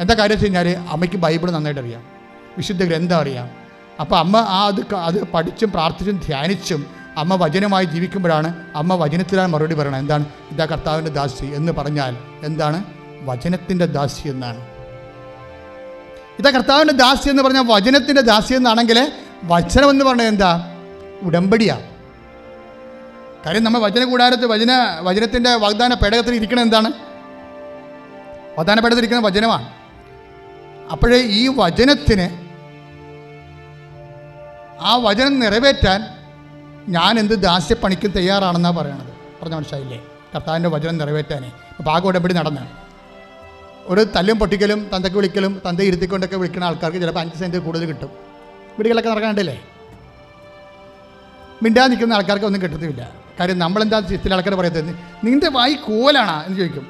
എന്താ കാര്യം വെച്ച് കഴിഞ്ഞാൽ അമ്മയ്ക്ക് ബൈബിൾ നന്നായിട്ട് അറിയാം, വിശുദ്ധ ഗ്രന്ഥം അറിയാം. അപ്പോൾ അമ്മ അത് പഠിച്ചും പ്രാർത്ഥിച്ചും ധ്യാനിച്ചും അമ്മ വചനമായി ജീവിക്കുമ്പോഴാണ് അമ്മ വചനത്തിലാണ് മറുപടി പറയണത്. എന്താണ്? ഇതാ കർത്താവിൻ്റെ ദാസി എന്ന് പറഞ്ഞാൽ എന്താണ്? വചനത്തിൻ്റെ ദാസി എന്നാണ്. ഇതാ കർത്താവിൻ്റെ ദാസി എന്ന് പറഞ്ഞാൽ വചനത്തിൻ്റെ ദാസി എന്നാണെങ്കിൽ വചനം എന്ന് പറഞ്ഞത് എന്താ? ഉടമ്പടിയാണ്. കാര്യം നമ്മൾ വചന കൂടാരത്ത് വചനത്തിൻ്റെ വാഗ്ദാന പേടകത്തിൽ ഇരിക്കണത് എന്താണ്? വാഗ്ദാന പേടകത്തിൽ ഇരിക്കുന്ന വചനമാണ്. അപ്പോഴേ ഈ വചനത്തിന്, ആ വചനം നിറവേറ്റാൻ ഞാൻ എന്ത് ദാസ്യപ്പണിക്ക് തയ്യാറാണെന്നാണ് പറയണത്. പറഞ്ഞ മനസ്സിലായില്ലേ? കർത്താവിൻ്റെ വചനം നിറവേറ്റാനേ പാക ഉടമ്പടി നടന്ന് ഒരു തല്ലും പൊട്ടിക്കലും തന്തയ്ക്ക് വിളിക്കലും തന്ത ഇരുത്തിക്കൊണ്ടൊക്കെ വിളിക്കുന്ന ആൾക്കാർക്ക് ചിലപ്പോൾ 5 സെൻറ്റ് കൂടുതൽ കിട്ടും. വീടുകളൊക്കെ നടക്കാണ്ടല്ലേ? മിണ്ടാ നിൽക്കുന്ന ആൾക്കാർക്ക് ഒന്നും കിട്ടത്തില്ല. കാര്യം നമ്മളെന്താ ചില ആൾക്കാർ പറയുന്നത്, നിൻ്റെ വായി കോലാണോ എന്ന് ചോദിക്കും.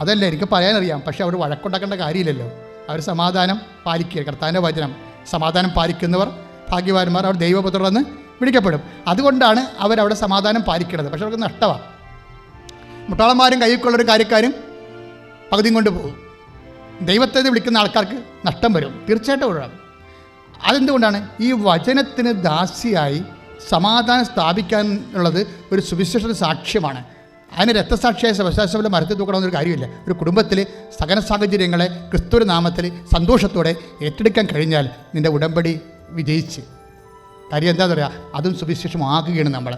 അതല്ല, എനിക്ക് പറയാനറിയാം. പക്ഷേ അവർ വഴക്കുണ്ടാക്കേണ്ട കാര്യമില്ലല്ലോ. അവർ സമാധാനം പാലിക്കുക. കർത്താവിൻ്റെ വചനം സമാധാനം പാലിക്കുന്നവർ ഭാഗ്യവാന്മാർ, അവർ ദൈവപുത്രരെന്ന് വിളിക്കപ്പെടും. അതുകൊണ്ടാണ് അവരവിടെ സമാധാനം പാലിക്കുന്നത്. പക്ഷെ അവർക്ക് നഷ്ടമാണ്. മുട്ടാളന്മാരും കൈക്കൊള്ളൊരു കാര്യക്കാരും പകുതിയും കൊണ്ട് പോകും. ദൈവത്തെ വിളിക്കുന്ന ആൾക്കാർക്ക് നഷ്ടം വരും, തീർച്ചയായിട്ടും ഒഴിവാകും. അതെന്തുകൊണ്ടാണ്? ഈ വചനത്തിന് ദാസിയായി സമാധാനം സ്ഥാപിക്കാനുള്ളത് ഒരു സുവിശേഷ സാക്ഷ്യമാണ്. അതിന് രക്തസാക്ഷിയായ സഭശാസ്ത്രയുടെ മരത്തിൽ തൂക്കണമെന്നൊരു കാര്യമില്ല. ഒരു കുടുംബത്തിൽ സകല സാഹചര്യങ്ങളെ ക്രിസ്തുവിന്റെ നാമത്തിൽ സന്തോഷത്തോടെ ഏറ്റെടുക്കാൻ കഴിഞ്ഞാൽ നിൻ്റെ ഉടമ്പടി വിജയിച്ച്. കാര്യം എന്താണെന്ന് പറയുക, അതും സുവിശേഷമാകുകയാണ്. നമ്മൾ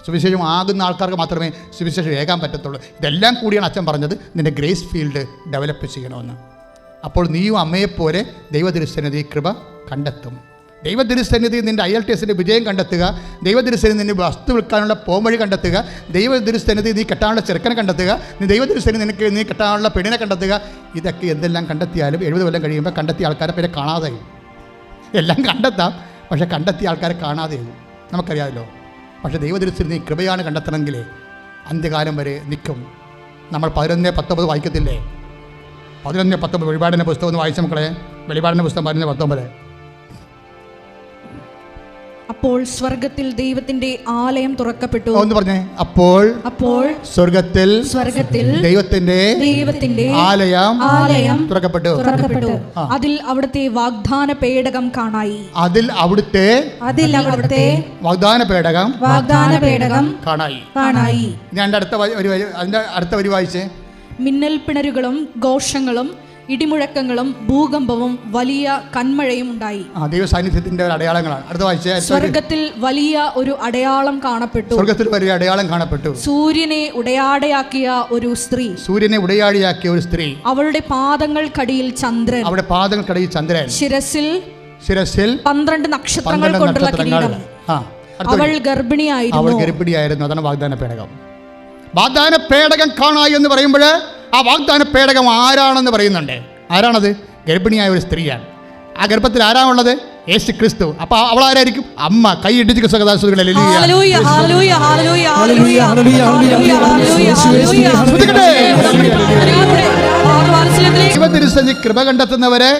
സുവിശേഷമാകുന്ന ആൾക്കാർക്ക് മാത്രമേ സുവിശേഷം ഏകാൻ പറ്റത്തുള്ളൂ. ഇതെല്ലാം കൂടിയാണ് അച്ഛൻ പറഞ്ഞത്, നിൻ്റെ ഗ്രേസ് ഫീൽഡ് ഡെവലപ്പ് ചെയ്യണമെന്ന്. അപ്പോൾ നീയും അമ്മയെപ്പോലെ ദൈവദൃശ്യനതി കൃപ കണ്ടെത്തും. ദൈവതിരുസന്നിധി നിൻ്റെ IELTS വിജയം കണ്ടെത്തുക, ദൈവതിരുസന്നിധി നിന്നെ വസ്തു വിൽക്കാനുള്ള പോംവഴി കണ്ടെത്തുക, ദൈവതിരുസന്നിധി നീ കെട്ടാനുള്ള ചെറുക്കനെ കണ്ടെത്തുക, ദൈവതിരുസന്നിധി നീ കെട്ടാനുള്ള പെണ്ണിനെ കണ്ടെത്തുക. ഇതൊക്കെ എന്തെല്ലാം കണ്ടെത്തിയാലും 70 കൊല്ലം കഴിയുമ്പോൾ കണ്ടെത്തിയ ആൾക്കാരെ പേരെ കാണാതെ. എല്ലാം കണ്ടെത്താം, പക്ഷേ കണ്ടെത്തിയ ആൾക്കാരെ കാണാതെ നമുക്കറിയാമല്ലോ. പക്ഷേ ദൈവതിരുസന്നിധി കൃപയാണ് കണ്ടെത്തണമെങ്കിൽ അന്ത്യകാലം വരെ നിൽക്കും. നമ്മൾ 11:19 വായിക്കത്തില്ലേ? 11:19 വെളിപാടിൻ്റെ പുസ്തകം ഒന്ന് വായിച്ച മക്കളെ. വെളിപാടിൻ്റെ പുസ്തകം 11:19. അപ്പോൾ സ്വർഗത്തിൽ ദൈവത്തിന്റെ ആലയം തുറക്കപ്പെട്ടു. ഒന്ന് പറഞ്ഞേ. അപ്പോൾ സ്വർഗത്തിൽ ദൈവത്തിന്റെ ആലയം തുറക്കപ്പെട്ടു. അതിൽ അവിടുത്തെ വാഗ്ദാന പേടകം കാണായി. അതിൽ അവിടുത്തെ വാഗ്ദാന പേടകം കാണായി. ഞാൻ അതിന്റെ അടുത്ത വരി വായിച്ചേ. മിന്നൽ പിണരുകളും ഘോഷങ്ങളും ഇടിമുഴക്കങ്ങളും ഭൂകമ്പവും വലിയ കന്മഴയും ഉണ്ടായി. ദൈവ സാന്നിധ്യത്തിന്റെ അടയാളങ്ങളാണ്. അടുത്ത വായിച്ചേ. സ്വർഗത്തിൽ വലിയ ഒരു അടയാളം കാണപ്പെട്ടു. സൂര്യനെ ഉടയാടയാക്കിയ ഒരു സ്ത്രീ. അവളുടെ പാദങ്ങൾക്കടിയിൽ ചന്ദ്രൻ. ശിരസിൽ 12 നക്ഷത്രങ്ങൾ കൊണ്ടുള്ള കിരീടം. അവൾ ഗർഭിണിയായിരുന്നു. അതാണ് വാഗ്ദാന പേടകം. വാഗ്ദാന പേടകം കാണായി എന്ന് പറയുമ്പോൾ ആ വാഗ്ദാന പേടകം ആരാണെന്ന് പറയുന്നുണ്ട്. ആരാണത്? ഗർഭിണിയായ ഒരു സ്ത്രീയാണ്. ആ ഗർഭത്തിൽ ആരാണുള്ളത്? യേശു ക്രിസ്തു. അപ്പൊ അവൾ ആരായിരിക്കും? അമ്മ. കൈ ഇടിച്ച് ദൈവതിരുസന്നിധി കൃപ കണ്ടെത്തുന്നവരെ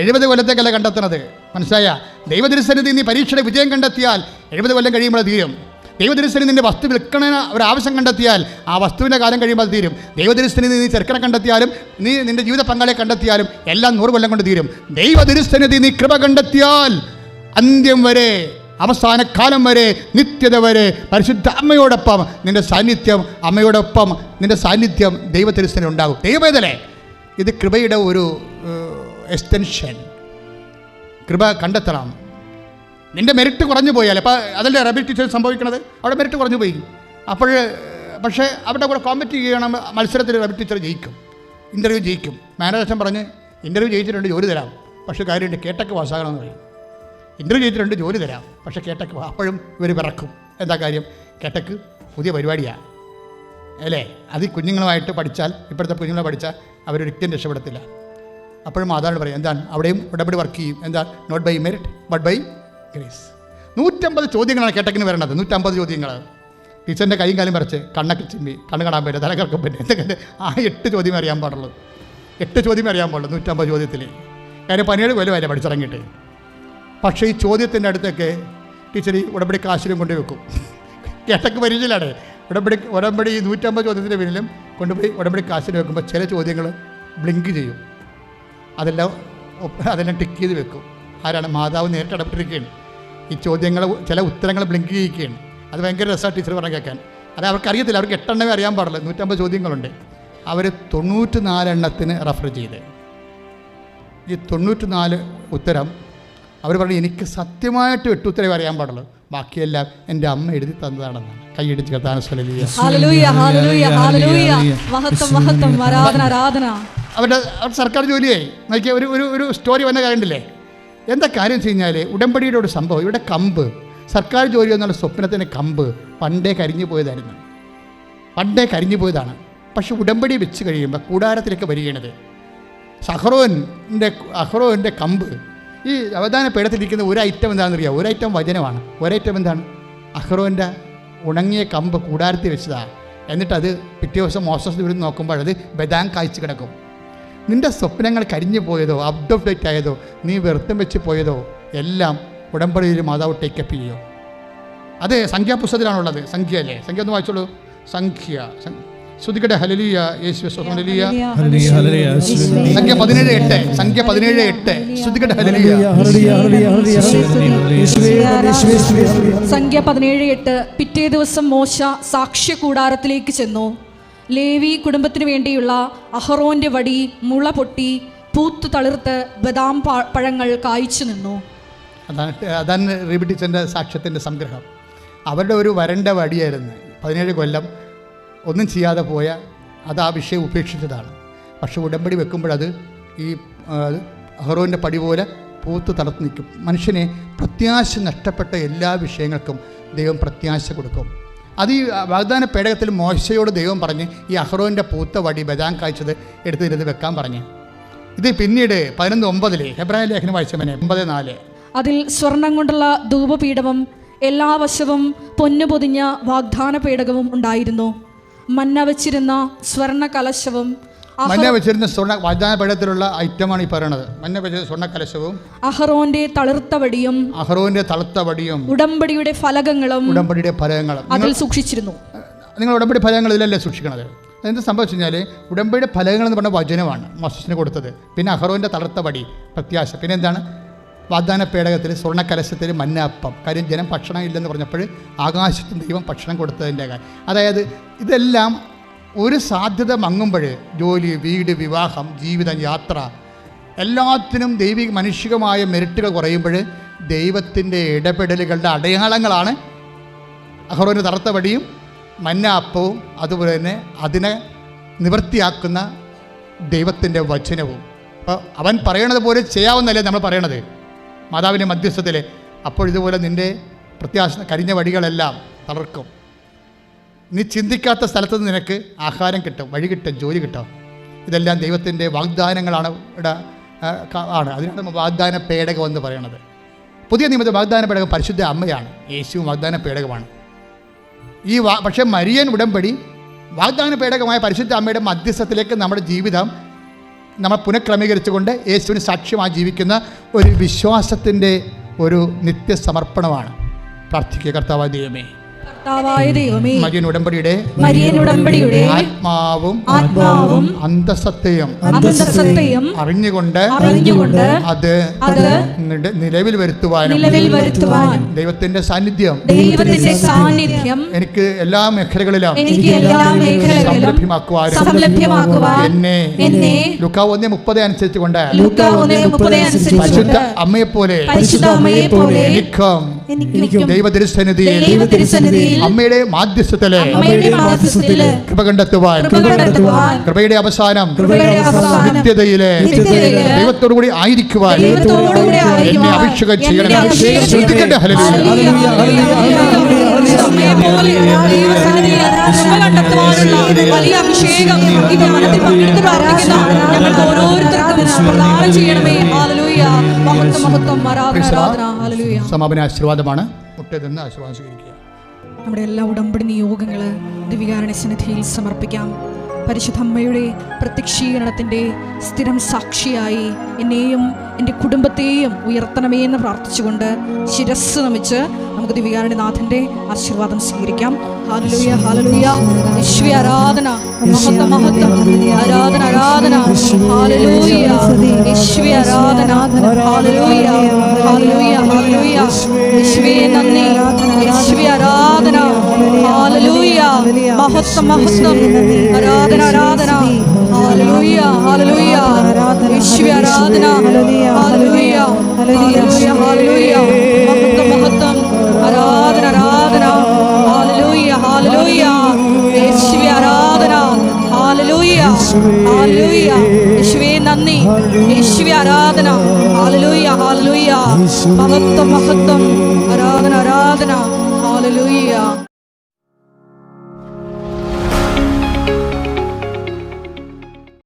70 കൊല്ലത്തേക്കല്ല കണ്ടെത്തുന്നത്. മനസ്സിലായ? ദൈവതിരുസന്നിധി നീ പരീക്ഷയുടെ വിജയം കണ്ടെത്തിയാൽ 70 കൊല്ലം കഴിയുമ്പോൾ തീരും. ദൈവതിരുസന്നിധി നിന്റെ വസ്തു വിൽക്കണ ഒരു ആവശ്യം കണ്ടെത്തിയാൽ ആ വസ്തുവിൻ്റെ കാലം കഴിയുമ്പോൾ അത് തീരും. ദൈവതിരുസന്നിധി നീ ചെറുക്കനെ കണ്ടെത്തിയാലും നീ നിന്റെ ജീവിത പങ്കാളിയെ കണ്ടെത്തിയാലും എല്ലാം 100 കൊല്ലം കൊണ്ട് തീരും. ദൈവതിരുസന്നിധി നീ കൃപ കണ്ടെത്തിയാൽ അന്ത്യം വരെ, അവസാന കാലം വരെ, നിത്യത വരെ പരിശുദ്ധ അമ്മയോടൊപ്പം നിന്റെ സാന്നിധ്യം, അമ്മയോടൊപ്പം നിന്റെ സാന്നിധ്യം ദൈവതിരുസന്നിധി ഉണ്ടാകും. ദൈവവേദനേ, ഇത് കൃപയുടെ ഒരു എക്സ്റ്റൻഷൻ. കൃപ കണ്ടെത്തണം. നിൻ്റെ മെറിറ്റ് കുറഞ്ഞു പോയാൽ, അപ്പോൾ അതല്ലേ റബി ടീച്ചർ സംഭവിക്കണത്. അവിടെ മെറിറ്റ് കുറഞ്ഞു പോയി. പക്ഷേ അവിടെ കൂടെ കോമ്പറ്റ് ചെയ്യണം. മത്സരത്തിൽ റബി ടീച്ചർ ജയിക്കും, ഇൻ്റർവ്യൂ ജയിക്കും. മാനേജർ പറഞ്ഞ് ഇൻ്റർവ്യൂ ജയിച്ചിട്ടുണ്ട്, ജോലി തരാം, പക്ഷേ കാര്യമുണ്ട് കേട്ടക്ക് പാസ്സാകണമെന്ന് പറയും. ഇൻ്റർവ്യൂ ജയിച്ചിട്ടുണ്ട്, ജോലി തരാം, പക്ഷേ കേട്ടക്ക്. അപ്പോഴും ഇവർ വിറക്കും. എന്താ കാര്യം? കേട്ടക്ക് പുതിയ പരിപാടിയാണ് അല്ലേ? അത് കുഞ്ഞുങ്ങളുമായിട്ട് പഠിച്ചാൽ, ഇപ്പോഴത്തെ കുഞ്ഞുങ്ങളെ പഠിച്ചാൽ അവരൊരിക്കലും രക്ഷപ്പെടത്തില്ല. അപ്പോഴും മാതാവിനോട് പറയും, എന്താണ് അവിടെയും ഉടമ്പടി വർക്ക് ചെയ്യും. എന്താ? Not by merit but by grace. 150 ചോദ്യങ്ങളാണ് കേട്ടക്കിന് വരണത്. 150 ചോദ്യങ്ങൾ. ടീച്ചറിൻ്റെ കൈയും കാലും വരച്ച് കണ്ണൊക്കെ ചിമ്മി, കണ്ണ് കാണാൻ പറ്റും, തലകറക്കം പറ്റും, എന്തൊക്കെ. ആ 8 ചോദ്യമേ അറിയാൻ പാടുള്ളൂ. 8 ചോദ്യമേ അറിയാൻ പാടുള്ളൂ 150 ചോദ്യത്തിൽ. കാര്യം 17 കൊല്ലം വരെ പഠിച്ചിറങ്ങിയിട്ട്. പക്ഷേ ഈ ചോദ്യത്തിൻ്റെ അടുത്തൊക്കെ ടീച്ചർ ഈ ഉടമ്പടി കാശിലും കൊണ്ടുപോയി വെക്കും. കേട്ടക്ക് പരിചയമാണ്. ഉടമ്പടി 150 ചോദ്യത്തിൻ്റെ പിന്നിലും കൊണ്ടുപോയി ഉടമ്പടി കാശിൽ വെക്കുമ്പോൾ ചില ചോദ്യങ്ങൾ ബ്ലിങ്ക് ചെയ്യും. അതെല്ലാം ടിക്ക് ചെയ്ത് വെക്കും. ആരാണ്? മാതാവ് നേരിട്ട് ഇടപെട്ടിരിക്കുകയാണ്. ഈ ചോദ്യങ്ങൾ, ചില ഉത്തരങ്ങൾ ബ്ലിങ്ക് ചെയ്യിക്കുകയാണ്. അത് ഭയങ്കര രസമാണ് ടീച്ചർ പറഞ്ഞ കേൾക്കാൻ. അത് അവർക്കറിയത്തില്ല. അവർക്ക് 8 എണ്ണമേ അറിയാൻ പാടില്ല. 150 ചോദ്യങ്ങളുണ്ട്. അവർ 94 എണ്ണത്തിന് റെഫർ ചെയ്ത് ഈ 94 ഉത്തരം അവർ പറഞ്ഞു എനിക്ക് സത്യമായിട്ട് 8 ഉത്തരവേ അറിയാൻ പാടുള്ളൂ, ബാക്കിയെല്ലാം എൻ്റെ അമ്മ എഴുതി തന്നതാണെന്നാണ്. കൈയടിച്ച് കർത്താവിനെ അവരുടെ സർക്കാർ ജോലിയായി നോക്കിയ ഒരു സ്റ്റോറി വന്ന കാര്യമില്ലേ? എന്താ കാര്യം വെച്ച് കഴിഞ്ഞാൽ ഉടമ്പടിയുടെ ഒരു സംഭവം. ഇവിടെ കമ്പ്, സർക്കാർ ജോലി എന്നുള്ള സ്വപ്നത്തിന് കമ്പ് പണ്ടേ കരിഞ്ഞു പോയതാണ്. പക്ഷെ ഉടമ്പടി വെച്ച് കഴിയുമ്പോൾ കൂടാരത്തിലേക്ക് വരികയാണത്. അഹ്റോൻ്റെ കമ്പ്. ഈ അവധാന പേടത്തിലിരിക്കുന്ന ഒരു ഐറ്റം എന്താണെന്നറിയാം? ഒരു ഐറ്റം വചനമാണ്. ഒരൈറ്റം എന്താണ്? അഹ്റോൻ്റെ ഉണങ്ങിയ കമ്പ് കൂടാരത്തിൽ വെച്ചതാണ്. എന്നിട്ടത് പിറ്റേ ദിവസം മോശസ് വിരുന്ന് നോക്കുമ്പോൾ അത് ബദാം കായ്ച്ച് കിടക്കും. നിൻ്റെ സ്വപ്നങ്ങൾ കരിഞ്ഞു പോയതോ, ഔട്ട് ഓഫ് ഡേറ്റ് ആയതോ, നീ വെറുത്തം വെച്ച് പോയതോ എല്ലാം ഉടമ്പടിയിൽ മാതാവ് ടേക്കപ്പ് ചെയ്യോ. അത് സംഖ്യാപുസ്തകത്തിലാണുള്ളത്. സംഖ്യ അല്ലേ? സംഖ്യ ഒന്ന് വായിച്ചോളൂ. സംഖ്യ ശ്രുതിക്കട്ടെ. ഹല്ലേലൂയ യേശുവേ സ്തോത്രം. ഹല്ലേലൂയ. സംഖ്യ 17:8. സംഖ്യ 17:8. ശ്രുതിക്കട്ടെ. ഹല്ലേലൂയ. സംഖ്യ 17:8. പിറ്റേ ദിവസം മോശ സാക്ഷ്യ കൂടാരത്തിലേക്ക് ചെന്നു. ലേവി കുടുംബത്തിനു വേണ്ടിയുള്ള അഹറോന്റെ വടി മുള പൊട്ടി പൂത്തു തളിർത്ത് ബദാം പഴങ്ങൾ കായ്ച്ചു നിന്നു. അതാണ് റീബിറ്റിച്ചൻ്റെ സാക്ഷ്യത്തിൻ്റെ സംഗ്രഹം. അവരുടെ ഒരു വരണ്ട വടിയായിരുന്നു. 17 കൊല്ലം ഒന്നും ചെയ്യാതെ പോയ അത് ആ വിഷയം ഉപേക്ഷിച്ചതാണ്. പക്ഷെ ഉടമ്പടി വെക്കുമ്പോഴത് ഈ അഹറോൻ്റെ പടി പോലെ പൂത്ത് തളർത്ത് നിൽക്കും. മനുഷ്യനെ പ്രത്യാശ നഷ്ടപ്പെട്ട എല്ലാ വിഷയങ്ങൾക്കും ദൈവം പ്രത്യാശ കൊടുക്കും. അത് ഈ വാഗ്ദാന പേടകത്തിൽ മോശയോട് ദൈവം പറഞ്ഞ് ഈ അഹ്റോൻ്റെ പൂത്ത വടി ബദാം കായ്ച്ചത് എടുത്തിരുന്ന് വെക്കാൻ പറഞ്ഞു. ഇത് പിന്നീട് 11:9 ഹെബ്രായ ലേഖനം വായിച്ചവനെ 9:4 അതിൽ സ്വർണം കൊണ്ടുള്ള ധൂപപീഠവും എല്ലാ വശവും പൊന്നു പൊതിഞ്ഞ വാഗ്ദാന പേടകവും ഉണ്ടായിരുന്നു. മന്ന വെച്ചിരുന്ന സ്വർണ്ണ കലശവും മഞ്ഞ വെച്ചിരുന്ന സ്വർണ്ണ വാഗ്ദാന പേടകത്തിലുള്ള ഐറ്റമാണ് ഈ പറയുന്നത്. മഞ്ഞ വെച്ച സ്വർണ്ണ കലശവും അഹറോന്റെ തളിർത്ത വടിയും ഉടമ്പടിയുടെ ഫലകങ്ങളും അതിൽ സൂക്ഷിച്ചിരുന്നു. നിങ്ങൾ ഉടമ്പടി ഫലകങ്ങൾ ഇതിലല്ലേ സൂക്ഷിക്കണത്? അതെന്ത് സംഭവിച്ചു കഴിഞ്ഞാൽ ഉടമ്പടിയുടെ ഫലകങ്ങൾ എന്ന് പറഞ്ഞ വചനമാണ് മോശസിന് കൊടുത്തത്. പിന്നെ അഹറോൻ്റെ തളർത്ത വടി പ്രത്യാശ. പിന്നെ എന്താണ്? വാഗ്ദാന പേടകത്തിൽ സ്വർണ്ണ കലശത്തിൽ മന്ന അപ്പം. കാര്യം ജനം ഭക്ഷണം ഇല്ലെന്ന് പറഞ്ഞപ്പോൾ ആകാശത്തും ദൈവം ഭക്ഷണം കൊടുത്തതിൻ്റെ കാര്യം. അതായത് ഇതെല്ലാം ഒരു സാധ്യത മങ്ങുമ്പോൾ, ജോലി, വീട്, വിവാഹം, ജീവിതം, യാത്ര, എല്ലാത്തിനും ദൈവിക മാനുഷികമായ മെറിറ്റുകൾ കുറയുമ്പോൾ ദൈവത്തിൻ്റെ ഇടപെടലുകളുടെ അടയാളങ്ങളാണ് അഹറോന് തളർത്ത വടിയും മന്ന അപ്പവും, അതുപോലെ തന്നെ അതിനെ നിവൃത്തിയാക്കുന്ന ദൈവത്തിൻ്റെ വചനവും. അപ്പോൾ അവൻ പറയണത് പോലെ ചെയ്യാവുന്നല്ലേ നമ്മൾ പറയണത് മാതാവിൻ്റെ മധ്യസ്ഥത്തിൽ. അപ്പോൾ ഇതുപോലെ നിൻ്റെ പ്രത്യാശ കരിഞ്ഞ വടികളെല്ലാം തളർക്കും. നീ ചിന്തിക്കാത്ത സ്ഥലത്ത് നിന്ന് നിനക്ക് ആഹാരം കിട്ടും, വഴി കിട്ടും, ജോലി കിട്ടും. ഇതെല്ലാം ദൈവത്തിൻ്റെ വാഗ്ദാനങ്ങളാണ് ആണ്. അതിനാണ് വാഗ്ദാന പേടകം എന്ന് പറയുന്നത്. പുതിയ നിയമത്തിൽ വാഗ്ദാന പേടകം പരിശുദ്ധ അമ്മയാണ്. യേശുവും വാഗ്ദാന പേടകമാണ്. പക്ഷേ മരിയൻ ഉടമ്പടി വാഗ്ദാന പേടകമായ പരിശുദ്ധ അമ്മയുടെ മധ്യസ്ഥത്തിലേക്ക് നമ്മുടെ ജീവിതം നമ്മൾ പുനഃക്രമീകരിച്ചുകൊണ്ട് യേശുവിന് സാക്ഷ്യമായി ജീവിക്കുന്ന ഒരു വിശ്വാസത്തിൻ്റെ ഒരു നിത്യസമർപ്പണമാണ്. പ്രാർത്ഥിക്കുക. കർത്താവായ ദൈവമേ, മരിയൻ ഉടമ്പടിയുടെ ആത്മാവും അന്തസത്തയും അറിഞ്ഞുകൊണ്ട് അത് നിലവിൽ വരുത്തുവാനും ദൈവത്തിന്റെ സാന്നിധ്യം എനിക്ക് എല്ലാ മേഖലകളിലും സംലഭ്യമാക്കുവാനും എന്നെ ലൂക്കാ 1:30 അനുസരിച്ചുകൊണ്ട് പരിശുദ്ധ അമ്മയെപ്പോലെ എനിക്കും ദൈവതിരുസന്നിധിയിൽ അമ്മയുടെ മാധ്യസ്ഥത്തിലെ കൃപ കണ്ടെത്തുവാൻ, കൃപയുടെ അവസാനം നിത്യതയിലെ ദൈവത്തോടുകൂടി ആയിരിക്കുവാൻ എന്നെ അഭിഷേകം ചെയ്യണം. ശ്രദ്ധിക്കട്ടെ. വലിയ അഭിഷേകം ഈ മനത്തിൽ പങ്കെടുത്ത് പ്രാർത്ഥിക്കുന്ന ഞങ്ങൾക്ക് ഓരോരുത്തർക്കും പ്രദാനം ചെയ്യണമേ. ഹല്ലേലൂയ. മഹത്വം മഹത്വം ആരാധന. ഹല്ലേലൂയ. സമാപന ആശീർവാദമാണ്. മുട്ടേതെന്ന് ആശീർവാദം സ്വീകരിക്കുക. നമ്മുടെ എല്ലാ ഉടമ്പടി നിയോഗങ്ങൾ ദിവികാരുണ്യ സന്നിധിയിൽ സമർപ്പിക്കാം. പരിശുദ്ധ അമ്മയുടെ പ്രത്യക്ഷീകരണത്തിൻ്റെ സ്ഥിരം സാക്ഷിയായി എന്നെയും എൻ്റെ കുടുംബത്തെയും ഉയർത്തണമേ എന്ന് പ്രാർത്ഥിച്ചുകൊണ്ട് ശിരസ് നമിച്ച് നമുക്ക് ദിവികാരുണ്യനാഥൻ്റെ ആശീർവാദം സ്വീകരിക്കാം. Hallelujah hallelujah. യേശുവേ ആരാധന, മഹത്വം മഹത്വം, ആരാധന ആരാധന. ഹല്ലേലൂയ. യേശുവേ ആരാധന. Hallelujah hallelujah hallelujah. യേശുവേ നന്ദി. യേശുവേ ആരാധന. ഹല്ലേലൂയ. മഹത്വം മഹത്വം, ആരാധന ആരാധന. Hallelujah hallelujah. യേശുവേ ആരാധന. Hallelujah hallelujah hallelujah. മഹത്വം മഹത്വം, ആരാധന ആരാധന. Hallelujah hallelujah. യേശുവേ ആരാധന. Hallelujah hallelujah. യേശുവേ നന്ദി. യേശുവേ ആരാധന. Hallelujah hallelujah. മഹത്വം മഹത്വം, ആരാധന ആരാധന. ഹല്ലേലൂയ.